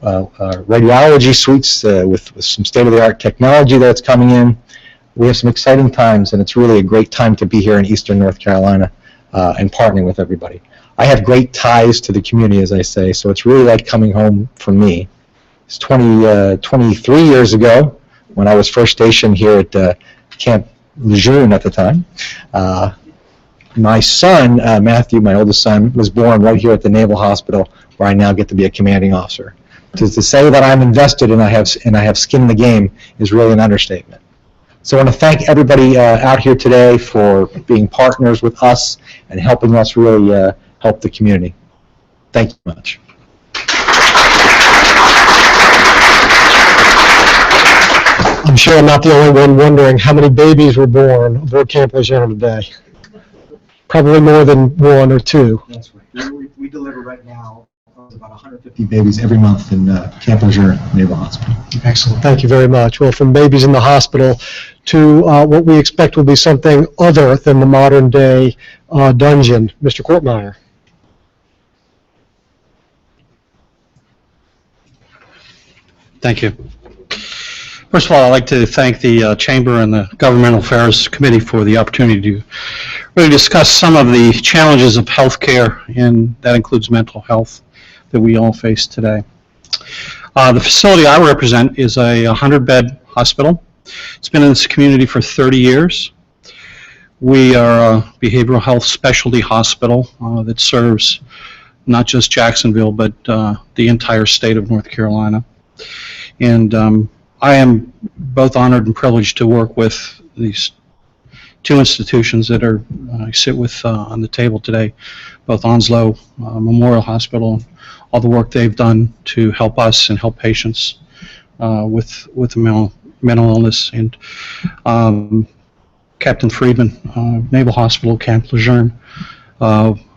radiology suites with some state-of-the-art technology that's coming in. We have some exciting times, and it's really a great time to be here in Eastern North Carolina and partnering with everybody. I have great ties to the community, as I say, so it's really like coming home for me. It's 23 years ago when I was first stationed here at Camp Lejeune at the time. My son, Matthew, my oldest son, was born right here at the Naval Hospital, where I now get to be a commanding officer. To say that I'm invested and I have skin in the game is really an understatement. So I want to thank everybody out here today for being partners with us and helping us really help the community. Thank you much. I'm sure I'm not the only one wondering how many babies were born aboard Camp Lejeune today. Probably more than 1 or 2. That's right. We deliver right now about 150 babies every month in Camp Lejeune Naval Hospital. Excellent. Thank you very much. Well, from babies in the hospital to what we expect will be something other than the modern day dungeon. Mr. Kortmeyer. Thank you. First of all, I'd like to thank the Chamber and the Governmental Affairs Committee for the opportunity to really discuss some of the challenges of healthcare, and that includes mental health, that we all face today. The facility I represent is a 100-bed hospital. It's been in this community for 30 years. We are a behavioral health specialty hospital that serves not just Jacksonville, but the entire state of North Carolina. And I am both honored and privileged to work with these 2 institutions that I sit with on the table today, both Onslow Memorial Hospital, and all the work they've done to help us and help patients with mental illness, and Captain Friedman, Naval Hospital, Camp Lejeune.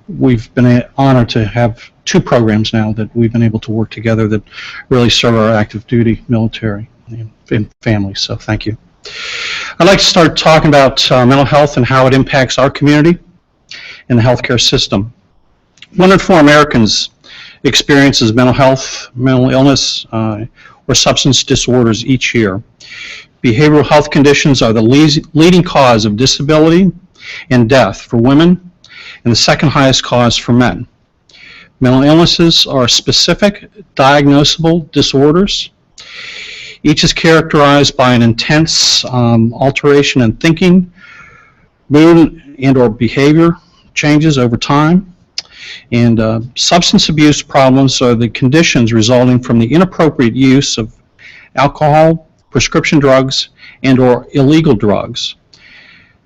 We've been honored to have 2 programs now that we've been able to work together that really serve our active duty military and families, so thank you. I'd like to start talking about mental health and how it impacts our community and the healthcare system. 1 in 4 Americans experiences mental health, mental illness, or substance disorders each year. Behavioral health conditions are the leading cause of disability and death for women and the second highest cause for men. Mental illnesses are specific, diagnosable disorders. Each is characterized by an intense alteration in thinking, mood, and or behavior changes over time. And substance abuse problems are the conditions resulting from the inappropriate use of alcohol, prescription drugs, and or illegal drugs.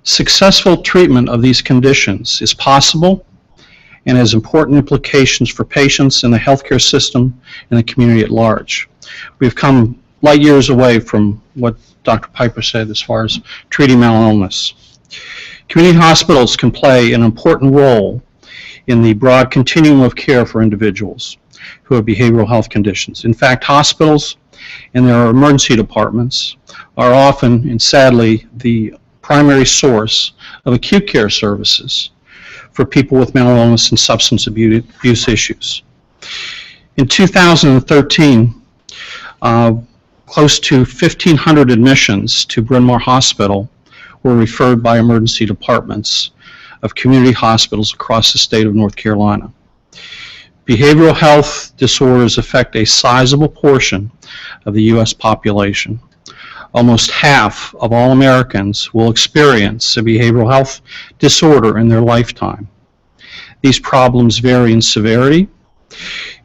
Successful treatment of these conditions is possible and has important implications for patients in the healthcare system and the community at large. We've come light years away from what Dr. Piper said as far as treating mental illness. Community hospitals can play an important role in the broad continuum of care for individuals who have behavioral health conditions. In fact, hospitals and their emergency departments are often, and sadly, the primary source of acute care services for people with mental illness and substance abuse issues. In 2013, close to 1,500 admissions to Bryn Mawr Hospital were referred by emergency departments of community hospitals across the state of North Carolina. Behavioral health disorders affect a sizable portion of the U.S. population. Almost half of all Americans will experience a behavioral health disorder in their lifetime. These problems vary in severity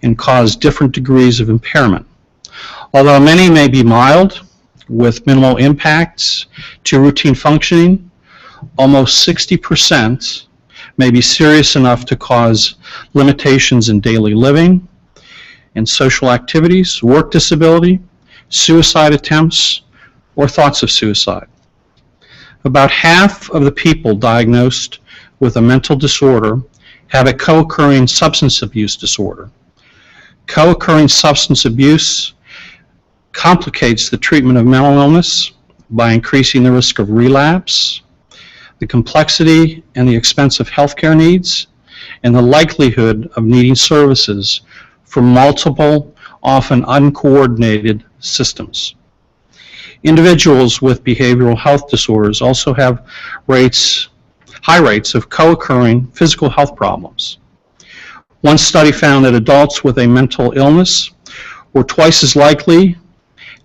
and cause different degrees of impairment. Although many may be mild, with minimal impacts to routine functioning, almost 60% may be serious enough to cause limitations in daily living and social activities, work disability, suicide attempts, or thoughts of suicide. About half of the people diagnosed with a mental disorder have a co-occurring substance abuse disorder. Co-occurring substance abuse complicates the treatment of mental illness by increasing the risk of relapse, the complexity and the expense of healthcare needs, and the likelihood of needing services from multiple, often uncoordinated systems. Individuals with behavioral health disorders also have high rates of co-occurring physical health problems. One study found that adults with a mental illness were twice as likely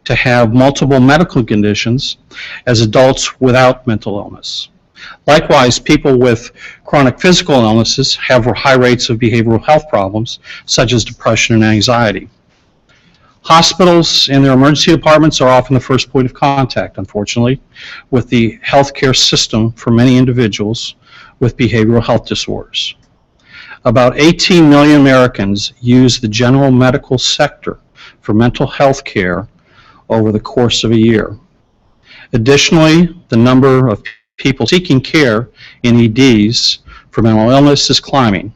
to have multiple medical conditions as adults without mental illness. Likewise, people with chronic physical illnesses have high rates of behavioral health problems, such as depression and anxiety. Hospitals and their emergency departments are often the first point of contact, unfortunately, with the healthcare system for many individuals with behavioral health disorders. About 18 million Americans use the general medical sector for mental health care over the course of a year. Additionally, the number of people seeking care in EDs for mental illness is climbing.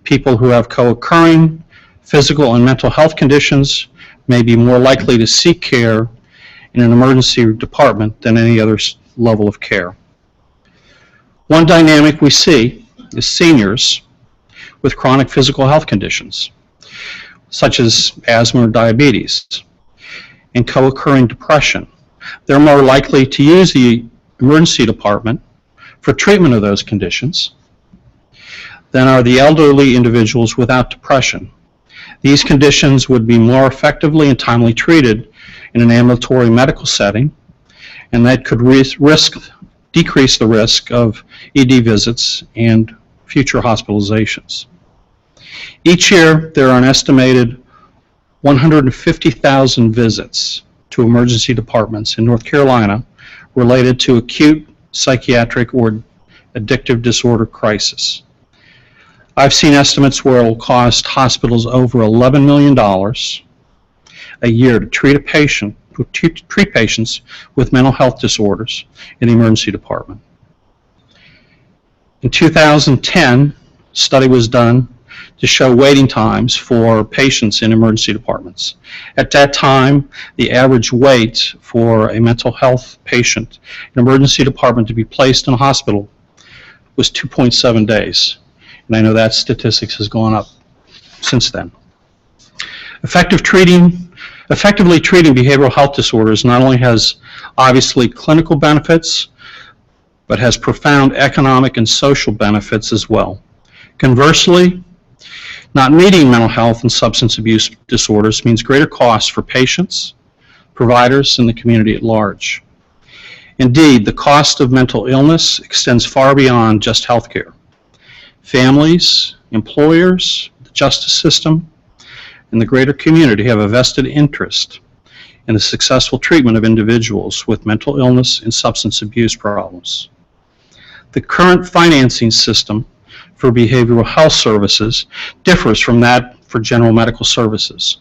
People who have co-occurring physical and mental health conditions may be more likely to seek care in an emergency department than any other level of care. One dynamic we see is seniors with chronic physical health conditions, such as asthma or diabetes, and co-occurring depression. They're more likely to use the emergency department for treatment of those conditions than are the elderly individuals without depression. These conditions would be more effectively and timely treated in an ambulatory medical setting, and that could decrease the risk of ED visits and future hospitalizations. Each year, there are an estimated 150,000 visits to emergency departments in North Carolina related to acute psychiatric or addictive disorder crisis. I've seen estimates where it will cost hospitals over $11 million a year to treat patients with mental health disorders in the emergency department. In 2010, a study was done to show waiting times for patients in emergency departments. At that time, the average wait for a mental health patient in an emergency department to be placed in a hospital was 2.7 days. And I know that statistics has gone up since then. Effective treating Effectively treating behavioral health disorders not only has obviously clinical benefits, but has profound economic and social benefits as well. Conversely, not meeting mental health and substance abuse disorders means greater costs for patients, providers, and the community at large. Indeed, the cost of mental illness extends far beyond just healthcare. Families, employers, the justice system, and the greater community have a vested interest in the successful treatment of individuals with mental illness and substance abuse problems. The current financing system for behavioral health services differs from that for general medical services.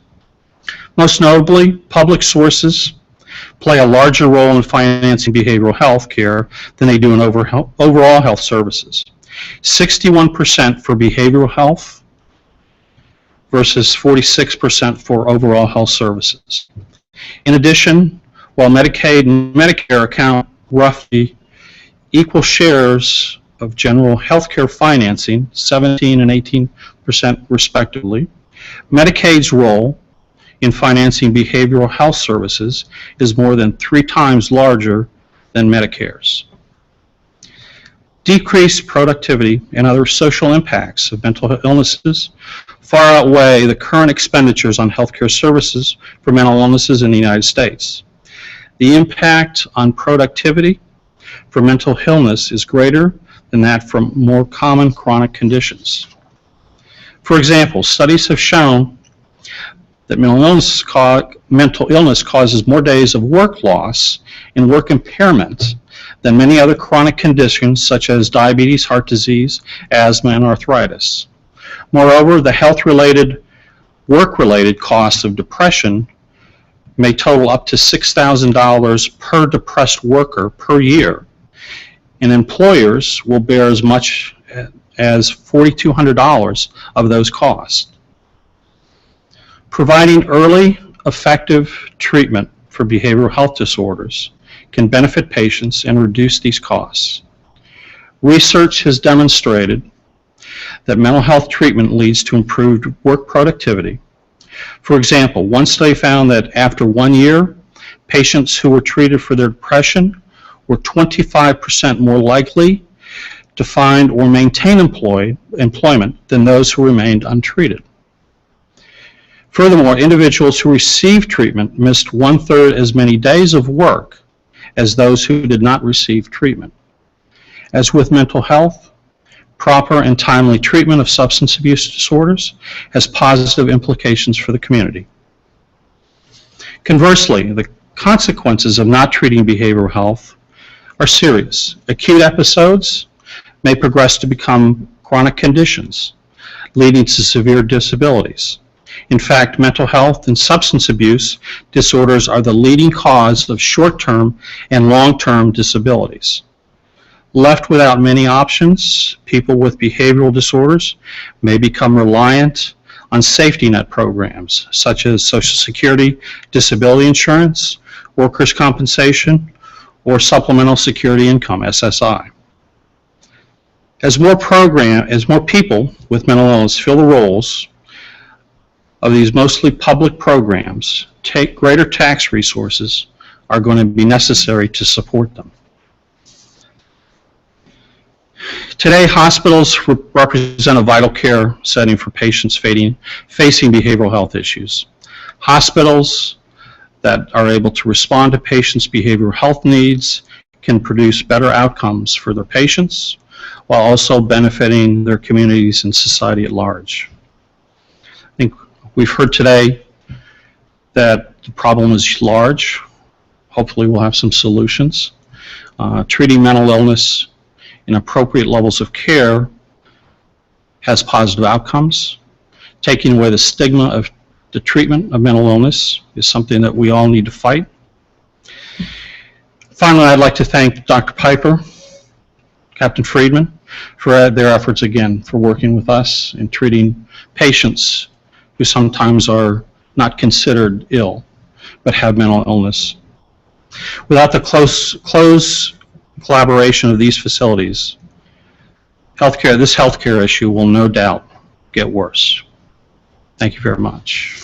Most notably, public sources play a larger role in financing behavioral health care than they do in overall health services. 61% for behavioral health versus 46% for overall health services. In addition, while Medicaid and Medicare account roughly equal shares of general health care financing, 17 and 18% respectively, Medicaid's role in financing behavioral health services is more than 3 times larger than Medicare's. Decreased productivity and other social impacts of mental illnesses far outweigh the current expenditures on healthcare services for mental illnesses in the United States. The impact on productivity for mental illness is greater than that from more common chronic conditions. For example, studies have shown that mental illness causes more days of work loss and work impairment than many other chronic conditions such as diabetes, heart disease, asthma, and arthritis. Moreover, the health-related, work-related costs of depression may total up to $6,000 per depressed worker per year, and employers will bear as much as $4,200 of those costs. Providing early, effective treatment for behavioral health disorders can benefit patients and reduce these costs. Research has demonstrated that mental health treatment leads to improved work productivity. For example, one study found that after 1 year, patients who were treated for their depression were 25% more likely to find or maintain employment than those who remained untreated. Furthermore, individuals who received treatment missed 1/3 as many days of work as those who did not receive treatment. As with mental health, proper and timely treatment of substance abuse disorders has positive implications for the community. Conversely, the consequences of not treating behavioral health are serious. Acute episodes may progress to become chronic conditions, leading to severe disabilities. In fact, mental health and substance abuse disorders are the leading cause of short-term and long-term disabilities. Left without many options, people with behavioral disorders may become reliant on safety net programs such as Social Security, disability insurance, workers' compensation, or supplemental security income, SSI. As more people with mental illness fill the roles of these mostly public programs, greater tax resources are going to be necessary to support them. Today, hospitals represent a vital care setting for patients facing behavioral health issues. Hospitals that are able to respond to patients' behavioral health needs can produce better outcomes for their patients while also benefiting their communities and society at large. I think we've heard today that the problem is large. Hopefully we'll have some solutions. Treating mental illness in appropriate levels of care has positive outcomes. Taking away the stigma of the treatment of mental illness is something that we all need to fight. Finally, I'd like to thank Dr. Piper, Captain Friedman, for their efforts again for working with us in treating patients who sometimes are not considered ill but have mental illness. Without the close collaboration of these facilities, this healthcare issue will no doubt get worse. Thank you very much.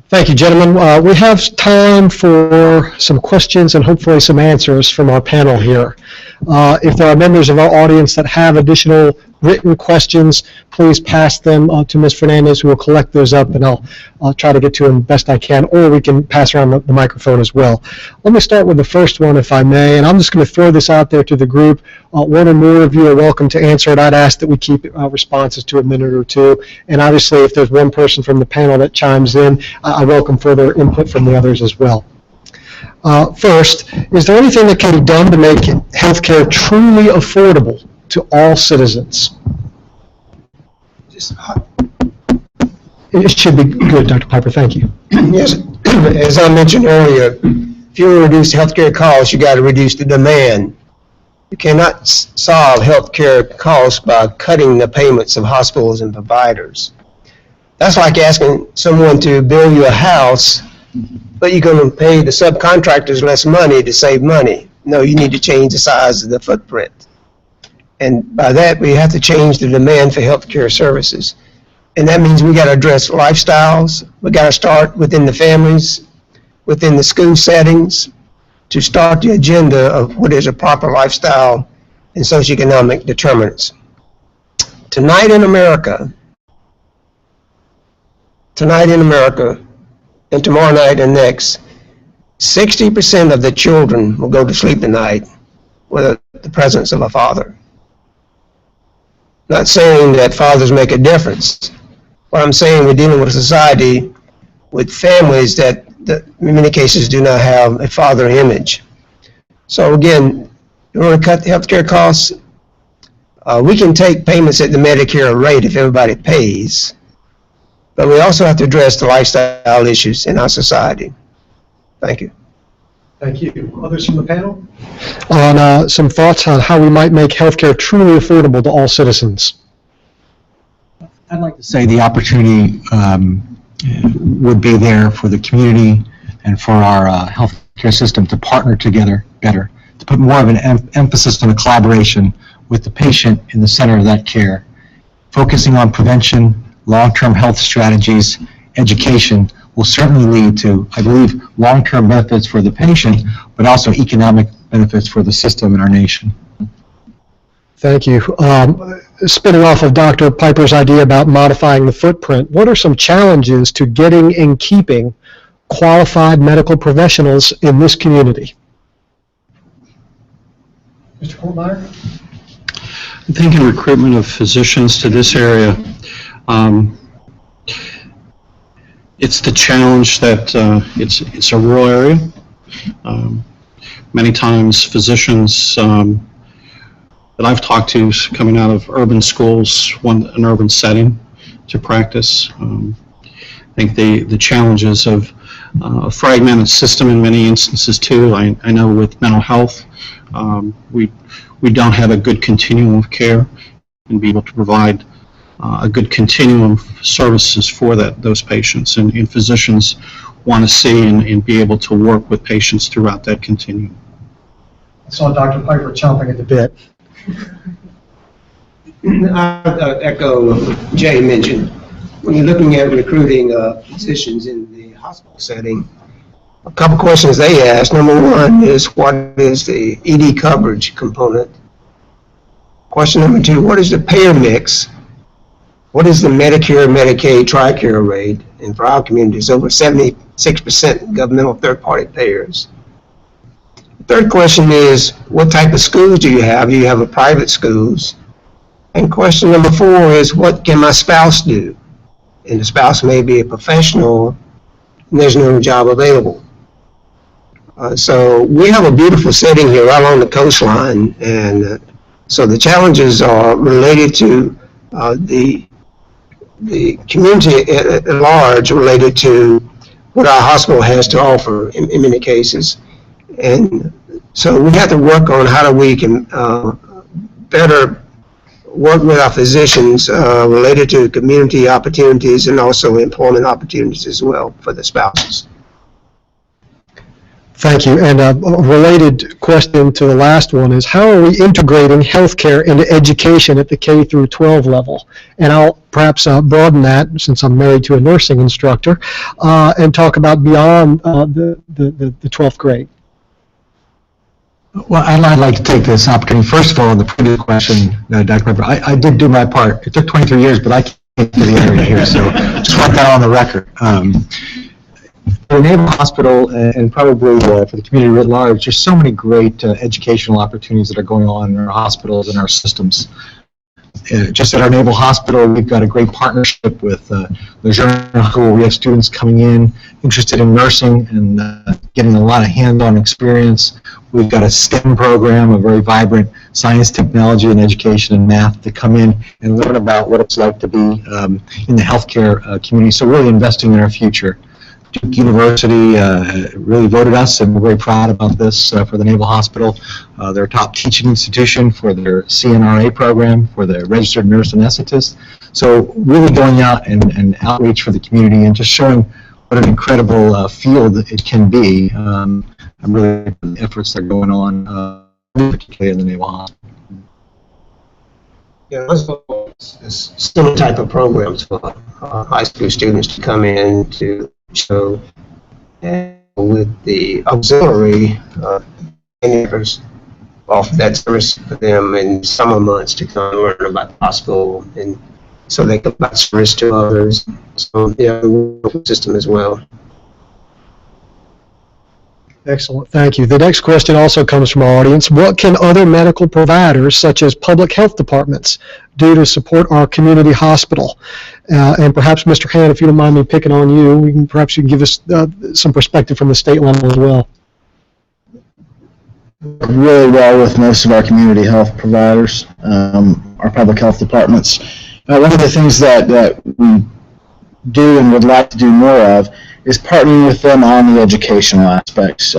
Thank you, gentlemen. We have time for some questions and hopefully some answers from our panel here. If there are members of our audience that have additional written questions, please pass them to Ms. Fernandez, who will collect those up, and I'll try to get to them best I can, or we can pass around the microphone as well. Let me start with the first one, if I may, and I'm just going to throw this out there to the group. One or more of you are welcome to answer it. I'd ask that we keep responses to a minute or two, and obviously if there's one person from the panel that chimes in, I welcome further input from the others as well. First, is there anything that can be done to make healthcare truly affordable to all citizens? It should be good, Dr. Piper, thank you. Yes, as I mentioned earlier, if you want to reduce healthcare costs, you got to reduce the demand. You cannot solve healthcare costs by cutting the payments of hospitals and providers. That's like asking someone to build you a house, but you're going to pay the subcontractors less money to save money. No, you need to change the size of the footprint. And by that, we have to change the demand for healthcare services. And that means we got to address lifestyles. We got to start within the families, within the school settings, to start the agenda of what is a proper lifestyle and socioeconomic determinants. Tonight in America, and tomorrow night and next, 60% of the children will go to sleep tonight with the presence of a father. Not saying that fathers make a difference. What I'm saying, we're dealing with a society with families that in many cases do not have a father image. So again, in order to cut the healthcare costs, we can take payments at the Medicare rate if everybody pays, but we also have to address the lifestyle issues in our society. Thank you. Thank you. Others from the panel? On some thoughts on how we might make healthcare truly affordable to all citizens. I'd like to say the opportunity would be there for the community and for our healthcare system to partner together better, to put more of an emphasis on the collaboration with the patient in the center of that care, focusing on prevention, long-term health strategies, education will certainly lead to, I believe, long-term benefits for the patient, but also economic benefits for the system and our nation. Thank you. Spinning off of Dr. Piper's idea about modifying the footprint, what are some challenges to getting and keeping qualified medical professionals in this community? Mr. Kortmeyer? I think in recruitment of physicians to this area, it's the challenge that it's a rural area. Many times physicians that I've talked to coming out of urban schools want an urban setting to practice. I think the challenges of a fragmented system in many instances too. I know with mental health, we don't have a good continuum of care and be able to provide a good continuum of services for those patients, and physicians want to see and be able to work with patients throughout that continuum. I saw Dr. Piper chomping at the bit. I echo what Jay mentioned. When you're looking at recruiting physicians in the hospital setting, a couple questions they ask. Number one is, what is the ED coverage component? Question number two, what is the payer mix? What is the Medicare, Medicaid, TRICARE rate? And for our communities, over 76% governmental third-party payers. The third question is, what type of schools do you have? Do you have a private schools? And question number four is, what can my spouse do? And the spouse may be a professional, and there's no job available. So we have a beautiful setting here right along the coastline, and so the challenges are related to the community at large, related to what our hospital has to offer in many cases. And so we have to work on how we can better work with our physicians related to community opportunities and also employment opportunities as well for the spouses. Thank you. And a related question to the last one is, how are we integrating healthcare into education at the K through 12 level? And I'll perhaps broaden that, since I'm married to a nursing instructor, and talk about beyond the 12th grade. Well, I'd like to take this opportunity, first of all, on the previous question, Dr. Pepper, I did do my part. It took 23 years, but I came to the area here, so just want that on the record. For the Naval Hospital, and probably for the community writ large, there's so many great educational opportunities that are going on in our hospitals and our systems. Just at our Naval Hospital, we've got a great partnership with Lejeune School. We have students coming in interested in nursing and getting a lot of hands-on experience. We've got a STEM program, a very vibrant science, technology, and education and math to come in and learn about what it's like to be in the healthcare community. So really investing in our future. Duke University really voted us, and we're very proud about this for the Naval Hospital. They're a top teaching institution for their CNRA program, for the registered nurse anesthetist. So really going out and outreach for the community and just showing what an incredible field it can be. I'm really proud of the efforts that are going on, particularly in the Naval Hospital. Yeah, it's similar type of programs for high school students to come in to show, and with the auxiliary members offer that service for them in summer months to come and learn about the hospital, and so they can provide service to others. So yeah, the system as well. Excellent, thank you. The next question also comes from our audience. What can other medical providers, such as public health departments, do to support our community hospital? And perhaps, Mr. Hand, if you don't mind me picking on you, perhaps you can give us some perspective from the state level as well. Really well with most of our community health providers, our public health departments. One of the things that we do and would like to do more of is partnering with them on the educational aspects,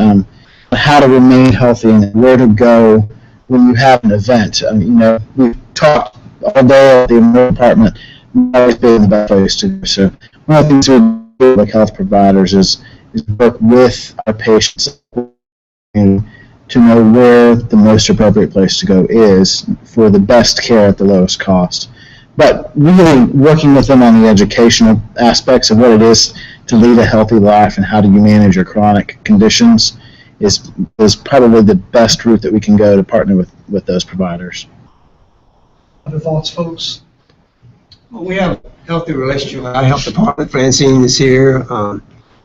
how to remain healthy and where to go when you have an event. We've talked all day at the enrollment department, always been the best place to go. So one of the things we do like health providers is work with our patients to know where the most appropriate place to go is for the best care at the lowest cost. But really working with them on the educational aspects of what it is to lead a healthy life and how do you manage your chronic conditions is probably the best route that we can go to partner with those providers. Other thoughts, folks? Well, we have a healthy relationship with our health department. Francine is here.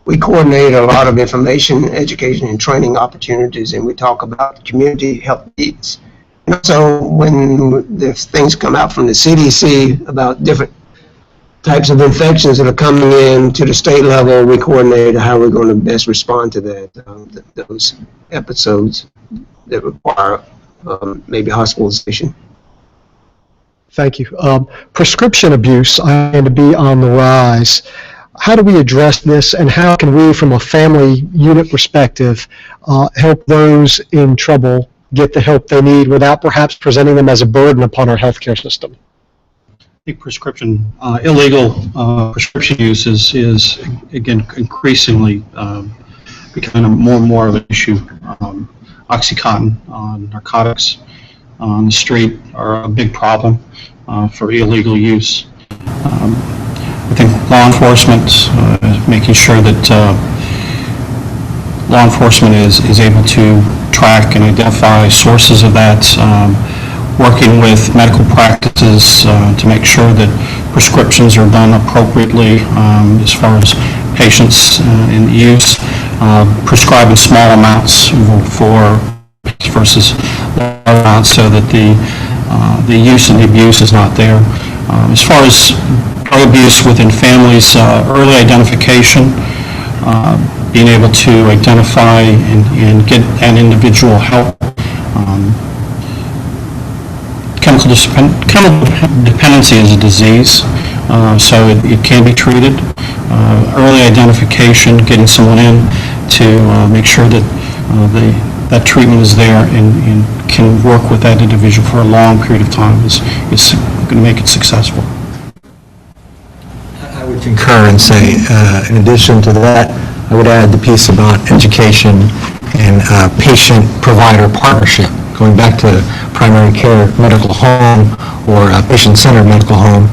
We coordinate a lot of information, education, and training opportunities, and we talk about community health needs. And also, when the things come out from the CDC about different types of infections that are coming in to the state level, we coordinate how we're going to best respond to that, those episodes that require maybe hospitalization. Thank you. Prescription abuse and to be on the rise. How do we address this, and how can we, from a family unit perspective, help those in trouble get the help they need without perhaps presenting them as a burden upon our healthcare system? I think illegal prescription use is again, increasingly becoming more and more of an issue. Oxycontin, narcotics on the street are a big problem for illegal use. I think law enforcement is making sure that law enforcement is able to track and identify sources of that, working with medical practices to make sure that prescriptions are done appropriately as far as patients in use, prescribing small amounts for versus large amounts so that the use and the abuse is not there. As far as drug abuse within families, early identification, being able to identify and get an individual help. Chemical dependency is a disease, so it can be treated. Early identification, getting someone in to make sure that that treatment is there and can work with that individual for a long period of time is going to make it successful. I would concur and say, in addition to that, I would add the piece about education and patient-provider partnership, going back to primary care medical home or patient-centered medical home,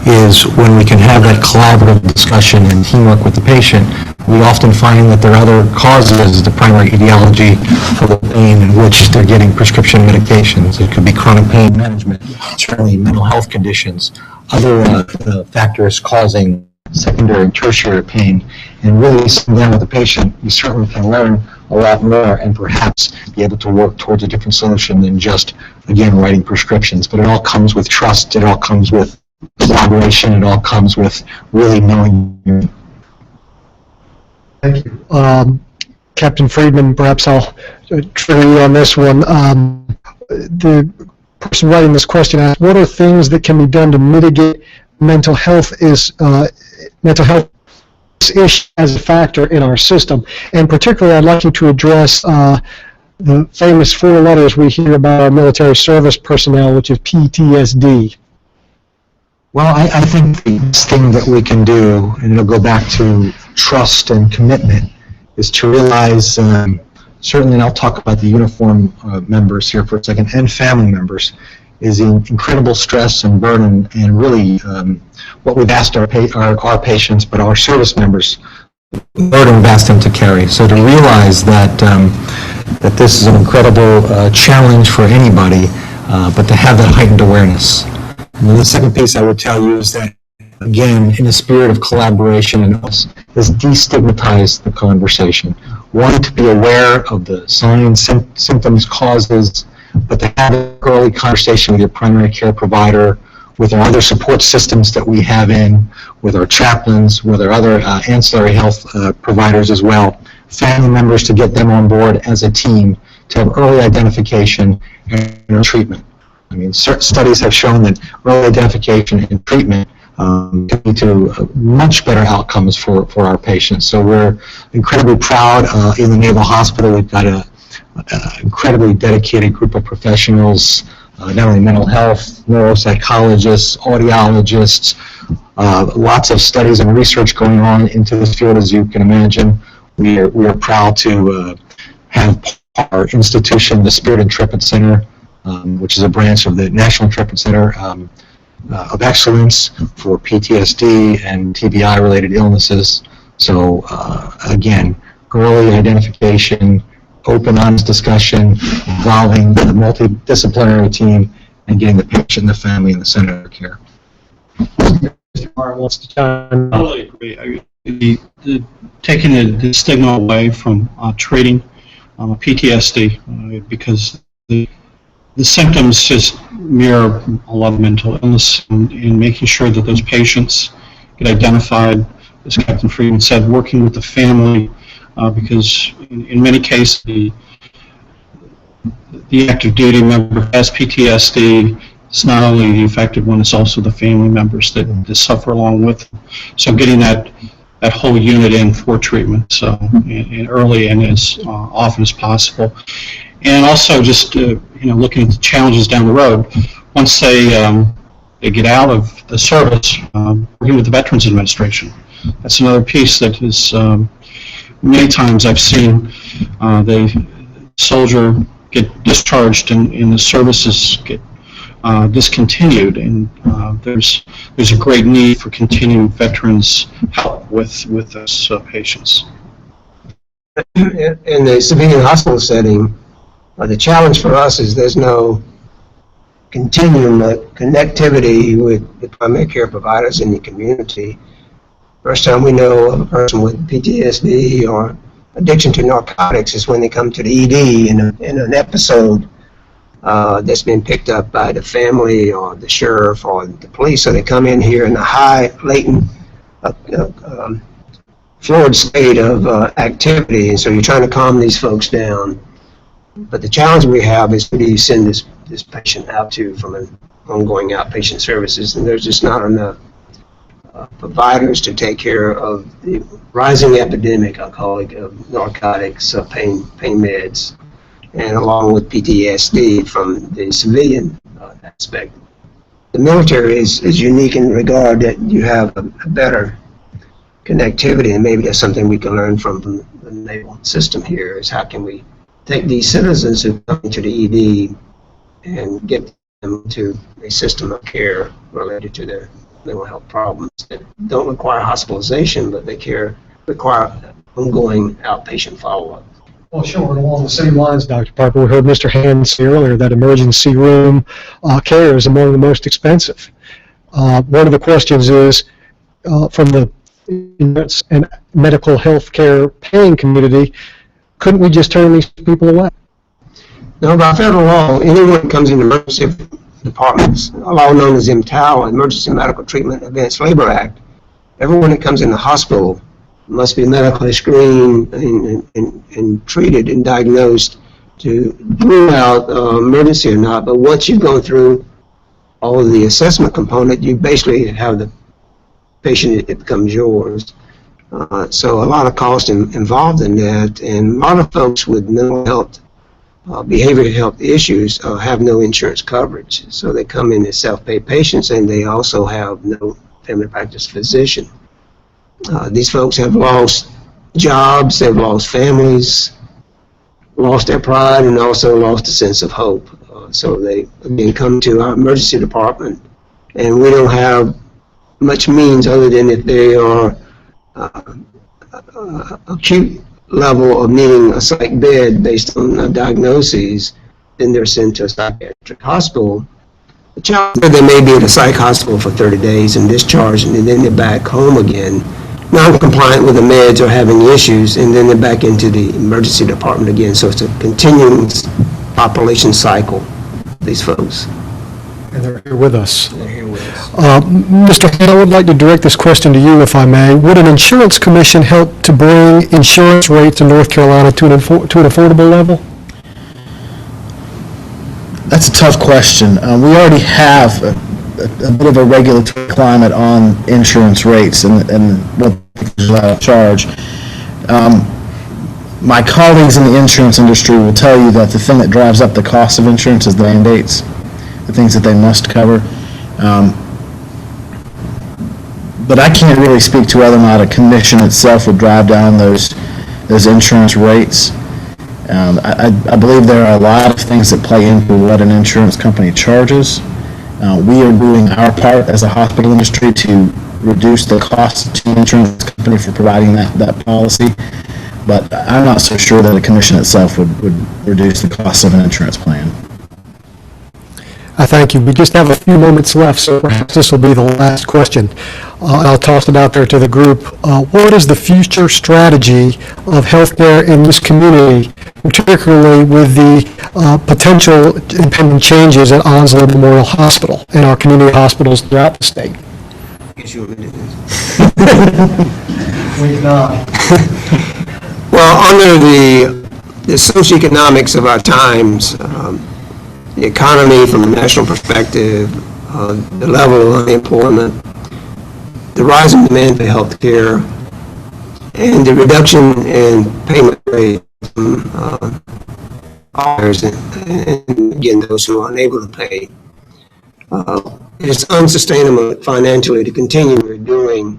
is when we can have that collaborative discussion and teamwork with the patient. We often find that there are other causes, the primary etiology for the pain in which they're getting prescription medications. It could be chronic pain management, certainly mental health conditions, other factors causing secondary and tertiary pain. And really sitting down with the patient, you certainly can learn a lot more and perhaps be able to work towards a different solution than just, again, writing prescriptions. But it all comes with trust, it all comes with collaboration, it all comes with really knowing. Thank you. Captain Friedman, perhaps I'll trigger you on this one. The person writing this question asked, what are things that can be done to mitigate mental health issue as a factor in our system? And particularly, I'd like you to address the famous 4 letters we hear about our military service personnel, which is PTSD. Well, I think the best thing that we can do, and it'll go back to trust and commitment, is to realize, certainly, and I'll talk about the uniform members here for a second, and family members, is the incredible stress and burden, and really what we've asked our patients, but our service members, the burden we've asked them to carry. So to realize that that this is an incredible challenge for anybody, but to have that heightened awareness. And then the second piece I would tell you is that, again, in a spirit of collaboration and else, is destigmatize the conversation. One, to be aware of the signs, symptoms, causes, but to have an early conversation with your primary care provider, with our other support systems that we have with our chaplains, with our other ancillary health providers as well, family members, to get them on board as a team, to have early identification and treatment. I mean, certain studies have shown that early identification and treatment can lead to much better outcomes for our patients. So we're incredibly proud in the Naval Hospital. We've got an incredibly dedicated group of professionals, not only mental health, neuropsychologists, audiologists, lots of studies and research going on into this field, as you can imagine. We are proud to have our institution, the Spirit Intrepid Center, which is a branch of the National Intrepid Center of Excellence for PTSD and TBI-related illnesses. So again, early identification, open, honest discussion involving the multidisciplinary team and getting the patient and the family in the center of care. Mr. Martin wants to chime in. I totally agree. Taking the stigma away from treating PTSD, because the symptoms just mirror a lot of mental illness, and making sure that those patients get identified, as Captain Friedman said, working with the family, because in many cases the active duty member has PTSD. It's not only the affected one, it's also the family members that suffer along with them. So getting that whole unit in for treatment, so and early and as often as possible. And also just looking at the challenges down the road. Once they get out of the service, working with the Veterans Administration. That's another piece that is many times I've seen the soldier get discharged and the services get discontinued, and there's a great need for continued veterans help with those patients. In the civilian hospital setting, the challenge for us is there's no continuum connectivity with the primary care providers in the community. First time we know of a person with PTSD or addiction to narcotics is when they come to the ED in an episode that's been picked up by the family or the sheriff or the police. So they come in here in a high latent floored state of activity, and so you're trying to calm these folks down. But the challenge we have is who do you send this patient out to from an ongoing outpatient services, and there's just not enough providers to take care of the rising epidemic, I'll call it, of narcotics, pain meds, and along with PTSD from the civilian aspect. The military is unique in the regard that you have a better connectivity, and maybe that's something we can learn from the naval system here, is how can we take these citizens who come into the ED and get them to a system of care related to their mental health problems that don't require hospitalization, but they require ongoing outpatient follow-up. Well, sure, and along the same lines, Dr. Parker, we heard Mr. Hand say earlier that emergency room care is among the most expensive. One of the questions is, from the insurance and medical health care paying community, couldn't we just turn these people away? Now, by federal law, anyone who comes in emergency departments, a law known as EMTAL, Emergency Medical Treatment Advanced Labor Act, everyone that comes in the hospital must be medically screened and treated and diagnosed to rule out emergency or not. But once you've gone through all of the assessment component, you basically have the patient, it becomes yours. So a lot of cost involved in that, and a lot of folks with mental health, behavioral health issues have no insurance coverage. So they come in as self-pay patients, and they also have no family practice physician. These folks have lost jobs, they've lost families, lost their pride, and also lost a sense of hope. So they, again, come to our emergency department, and we don't have much means other than if they are acute level of needing a psych bed based on diagnoses, then they're sent to a psychiatric hospital. The challenge is they may be at a psych hospital for 30 days and discharged, and then they're back home again, non-compliant with the meds or having issues, and then they're back into the emergency department again. So it's a continuing population cycle, these folks. And they're here with us. They're here with us. Mr. Hand, I would like to direct this question to you, if I may. Would an insurance commission help to bring insurance rates in North Carolina to an affordable level? That's a tough question. We already have a bit of a regulatory climate on insurance rates and what is allowed to charge. My colleagues in the insurance industry will tell you that the thing that drives up the cost of insurance is the mandates, the things that they must cover. But I can't really speak to whether or not a commission itself would drive down those insurance rates. I believe there are a lot of things that play into what an insurance company charges. We are doing our part as a hospital industry to reduce the cost to an insurance company for providing that policy, but I'm not so sure that a commission itself would reduce the cost of an insurance plan. I thank you. We just have a few moments left, so perhaps this will be the last question. I'll toss it out there to the group. What is the future strategy of healthcare in this community, particularly with the potential impending changes at Onslow Memorial Hospital and our community hospitals throughout the state? We've not. Well, under the socioeconomics of our times, the economy from a national perspective, the level of unemployment, the rising demand for health care, and the reduction in payment rates from and again, those who are unable to pay. It is unsustainable financially to continue redoing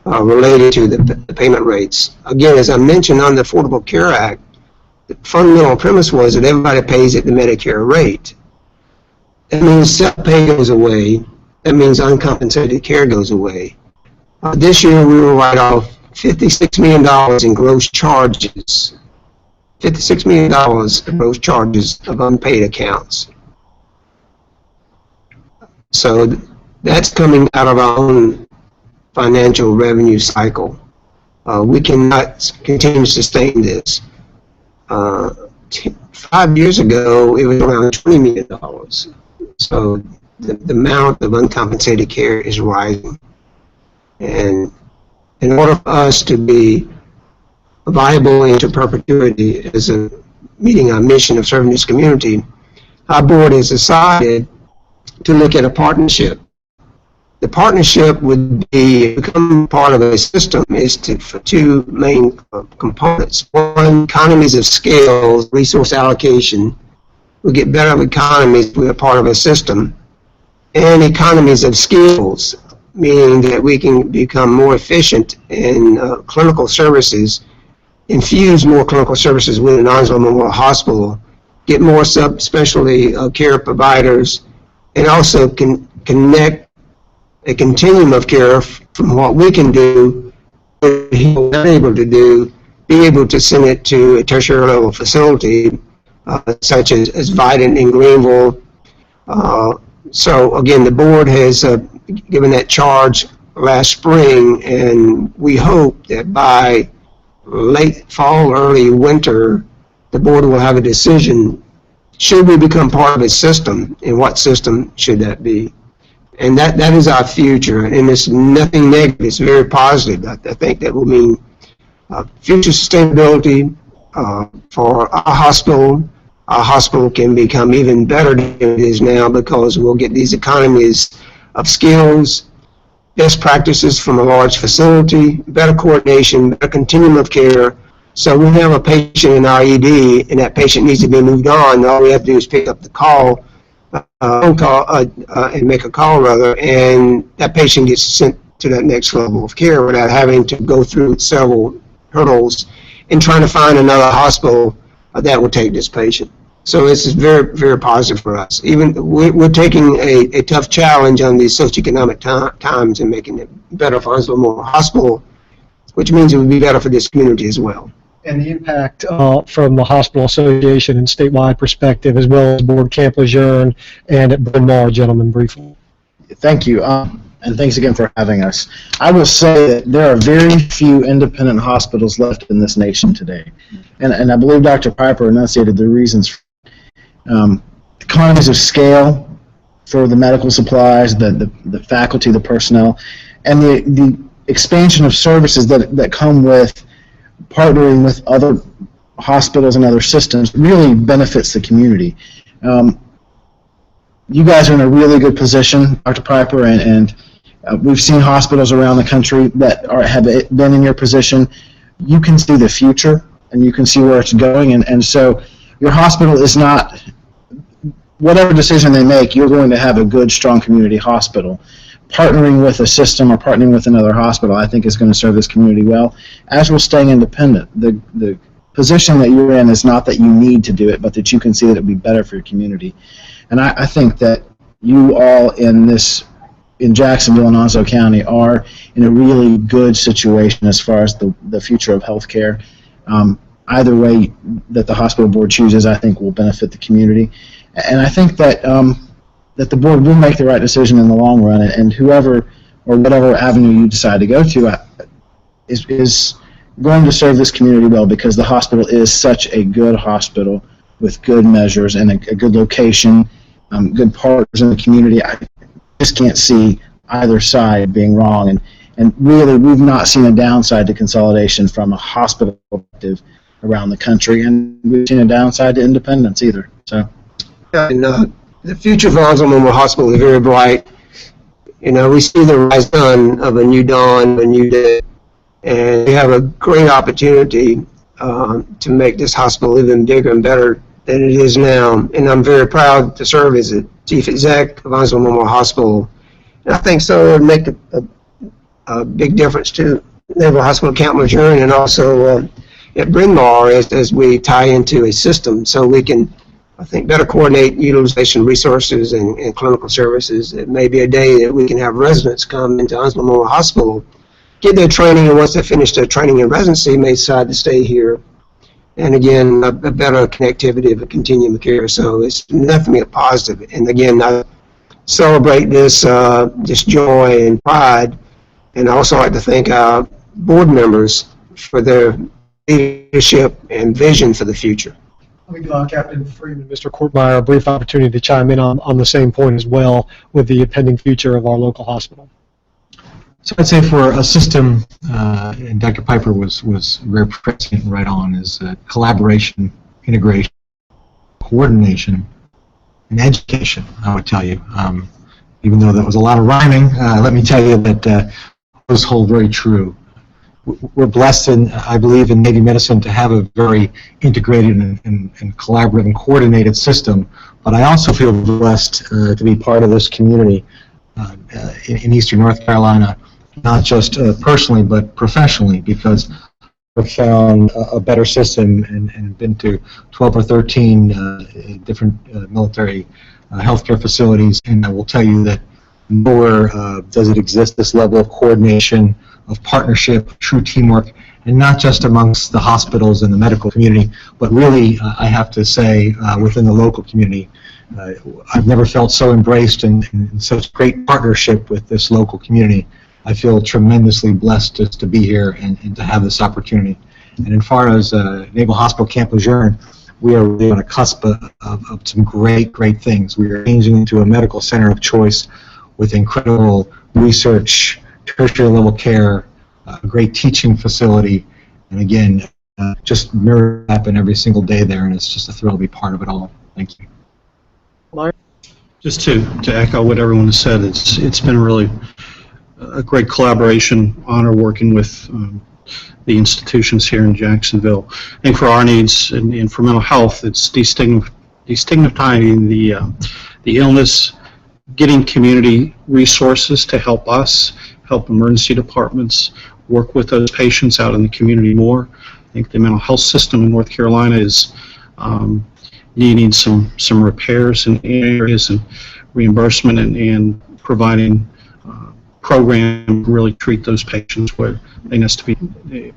related to the payment rates. Again, as I mentioned on the Affordable Care Act, the fundamental premise was that everybody pays at the Medicare rate. That means self-pay goes away. That means uncompensated care goes away. This year we will write off $56 million in gross charges. $56 million in gross charges of unpaid accounts. So that's coming out of our own financial revenue cycle. We cannot continue to sustain this. 5 years ago, it was around $20 million. So the amount of uncompensated care is rising. And in order for us to be viable into perpetuity as a meeting our mission of serving this community, our board has decided to look at a partnership. The partnership would become part of a system for two main components. One, economies of scale, resource allocation. We get better economies if we're part of a system. And economies of skills, meaning that we can become more efficient in clinical services infuse more clinical services within Onslow Memorial Hospital, get more subspecialty care providers, and also connect a continuum of care from what we can do, what he's not able to do, be able to send it to a tertiary level facility, such as Vidant in Greenville. So again, the board has given that charge last spring, and we hope that by late fall, early winter, the board will have a decision. Should we become part of a system, and what system should that be? And that is our future, and it's nothing negative, it's very positive. I think that will mean future sustainability for our hospital. Our hospital can become even better than it is now because we'll get these economies of skills, best practices from a large facility, better coordination, better continuum of care. So we have a patient in our ED and that patient needs to be moved on. All we have to do is pick up the call, and make a call rather, and that patient gets sent to that next level of care without having to go through several hurdles and trying to find another hospital that will take this patient. So this is very, very positive for us. Even we're taking a tough challenge on these socioeconomic times and making it better for Onslow Memorial Hospital, which means it would be better for this community as well. And the impact from the Hospital Association and statewide perspective, as well as Board Camp Lejeune and at Bryn Mawr, gentlemen, briefly. Thank you, and thanks again for having us. I will say that there are very few independent hospitals left in this nation today, and I believe Dr. Piper enunciated the reasons. Economies of scale for the medical supplies, the faculty, the personnel, and the expansion of services that come with partnering with other hospitals and other systems really benefits the community. You guys are in a really good position, Dr. Piper, and we've seen hospitals around the country that have been in your position. You can see the future, and you can see where it's going, and so your hospital is not, whatever decision they make, you're going to have a good, strong community hospital. Partnering with a system or partnering with another hospital, I think, is going to serve this community well, as we're staying independent. The position that you're in is not that you need to do it, but that you can see that it would be better for your community. And I think that you all in Jacksonville and Onslow County are in a really good situation as far as the future of healthcare. Either way that the hospital board chooses, I think, will benefit the community. And I think that that the board will make the right decision in the long run, and whoever or whatever avenue you decide to go to is going to serve this community well, because the hospital is such a good hospital with good measures and a good location, good partners in the community. I just can't see either side being wrong, and really we've not seen a downside to consolidation from a hospital perspective around the country, and we've seen a downside to independence either. So. And the future for Onslow Memorial Hospital is very bright. You know, we see the rise of a new dawn, a new day, and we have a great opportunity to make this hospital even bigger and better than it is now. And I'm very proud to serve as the chief exec of Onslow Memorial Hospital. And I think so it would make a big difference to Naval Hospital Camp Lejeune and also at Bryn Mawr as we tie into a system so we can, I think, better coordinate utilization resources and clinical services. It may be a day that we can have residents come into Onslow Memorial Hospital, get their training, and once they finish their training and residency, may decide to stay here. And again, a better connectivity of a continuum of care. So it's nothing but positive. And again, I celebrate this joy and pride. And I also like to thank our board members for their leadership and vision for the future. Let me give Captain Freeman and Mr. Courtmeyer a brief opportunity to chime in on the same point as well with the impending future of our local hospital. So I'd say for a system, and Dr. Piper was very prescient and right on, is collaboration, integration, coordination, and education, I would tell you. Even though that was a lot of rhyming, let me tell you that those hold very true. We're blessed, I believe, in Navy medicine to have a very integrated and collaborative and coordinated system, but I also feel blessed to be part of this community in Eastern North Carolina, not just personally but professionally, because found a better system and been to 12 or 13 different military healthcare facilities, and I will tell you that nowhere does it exist, this level of coordination, of partnership, true teamwork, and not just amongst the hospitals and the medical community, but really, I have to say, within the local community. I've never felt so embraced and in such great partnership with this local community. I feel tremendously blessed just to be here and to have this opportunity. And as far as Naval Hospital Camp Lejeune, we are really on a cusp of some great things. We are changing into a medical center of choice with incredible research, tertiary level care, a great teaching facility, and again, just mirrors happen every single day there, and it's just a thrill to be part of it all. Thank you. Just to echo what everyone has said, it's been really a great collaboration, honor working with the institutions here in Jacksonville. I think for our needs and for mental health, it's destigmatizing the illness, getting community resources to help us, help emergency departments work with those patients out in the community more. I think the mental health system in North Carolina is needing some repairs in areas and reimbursement and providing programs to really treat those patients where they need to be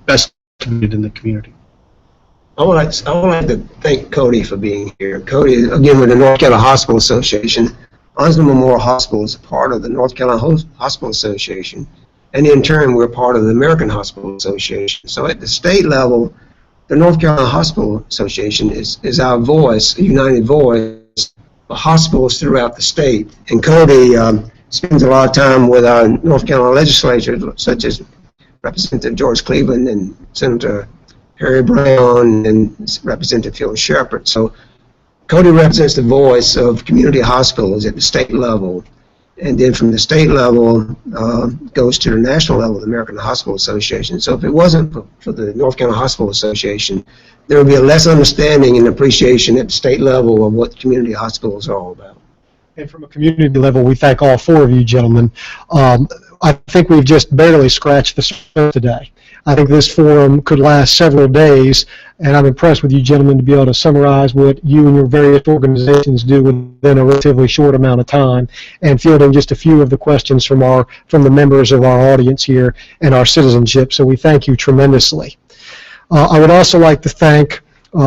best treated in the community. I would like to thank Cody for being here. Cody, again, with the North Carolina Hospital Association. Onslow Memorial Hospital is part of the North Carolina Hospital Association, and in turn, we're part of the American Hospital Association. So at the state level, the North Carolina Hospital Association is our voice, a united voice for hospitals throughout the state. And Cody spends a lot of time with our North Carolina legislature, such as Representative George Cleveland and Senator Harry Brown and Representative Phil Shepard. So Cody represents the voice of community hospitals at the state level, and then from the state level goes to the national level of the American Hospital Association. So if it wasn't for the North Carolina Hospital Association, there would be a less understanding and appreciation at the state level of what community hospitals are all about. And from a community level, we thank all four of you gentlemen. I think we've just barely scratched the surface today. I think this forum could last several days, and I'm impressed with you gentlemen to be able to summarize what you and your various organizations do within a relatively short amount of time, and fielding just a few of the questions from the members of our audience here and our citizenship. So we thank you tremendously. I would also like to thank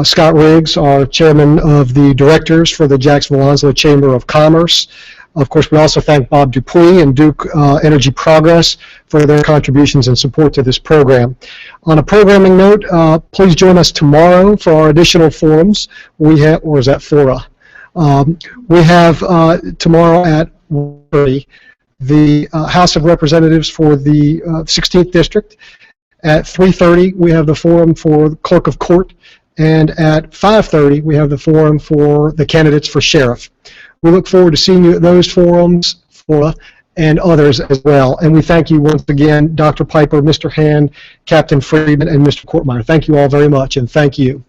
Scott Riggs, our chairman of the directors for the Jacksonville-Onslow Chamber of Commerce. Of course, we also thank Bob Dupuy and Duke Energy Progress for their contributions and support to this program. On a programming note, please join us tomorrow for our additional forums. We have, or is that fora? We have tomorrow at 1:30 the House of Representatives for the 16th District. At 3:30 we have the forum for the Clerk of Court, and at 5:30 we have the forum for the candidates for sheriff. We look forward to seeing you at those forums and others as well. And we thank you once again, Dr. Piper, Mr. Hand, Captain Friedman, and Mr. Courtmeyer. Thank you all very much, and thank you.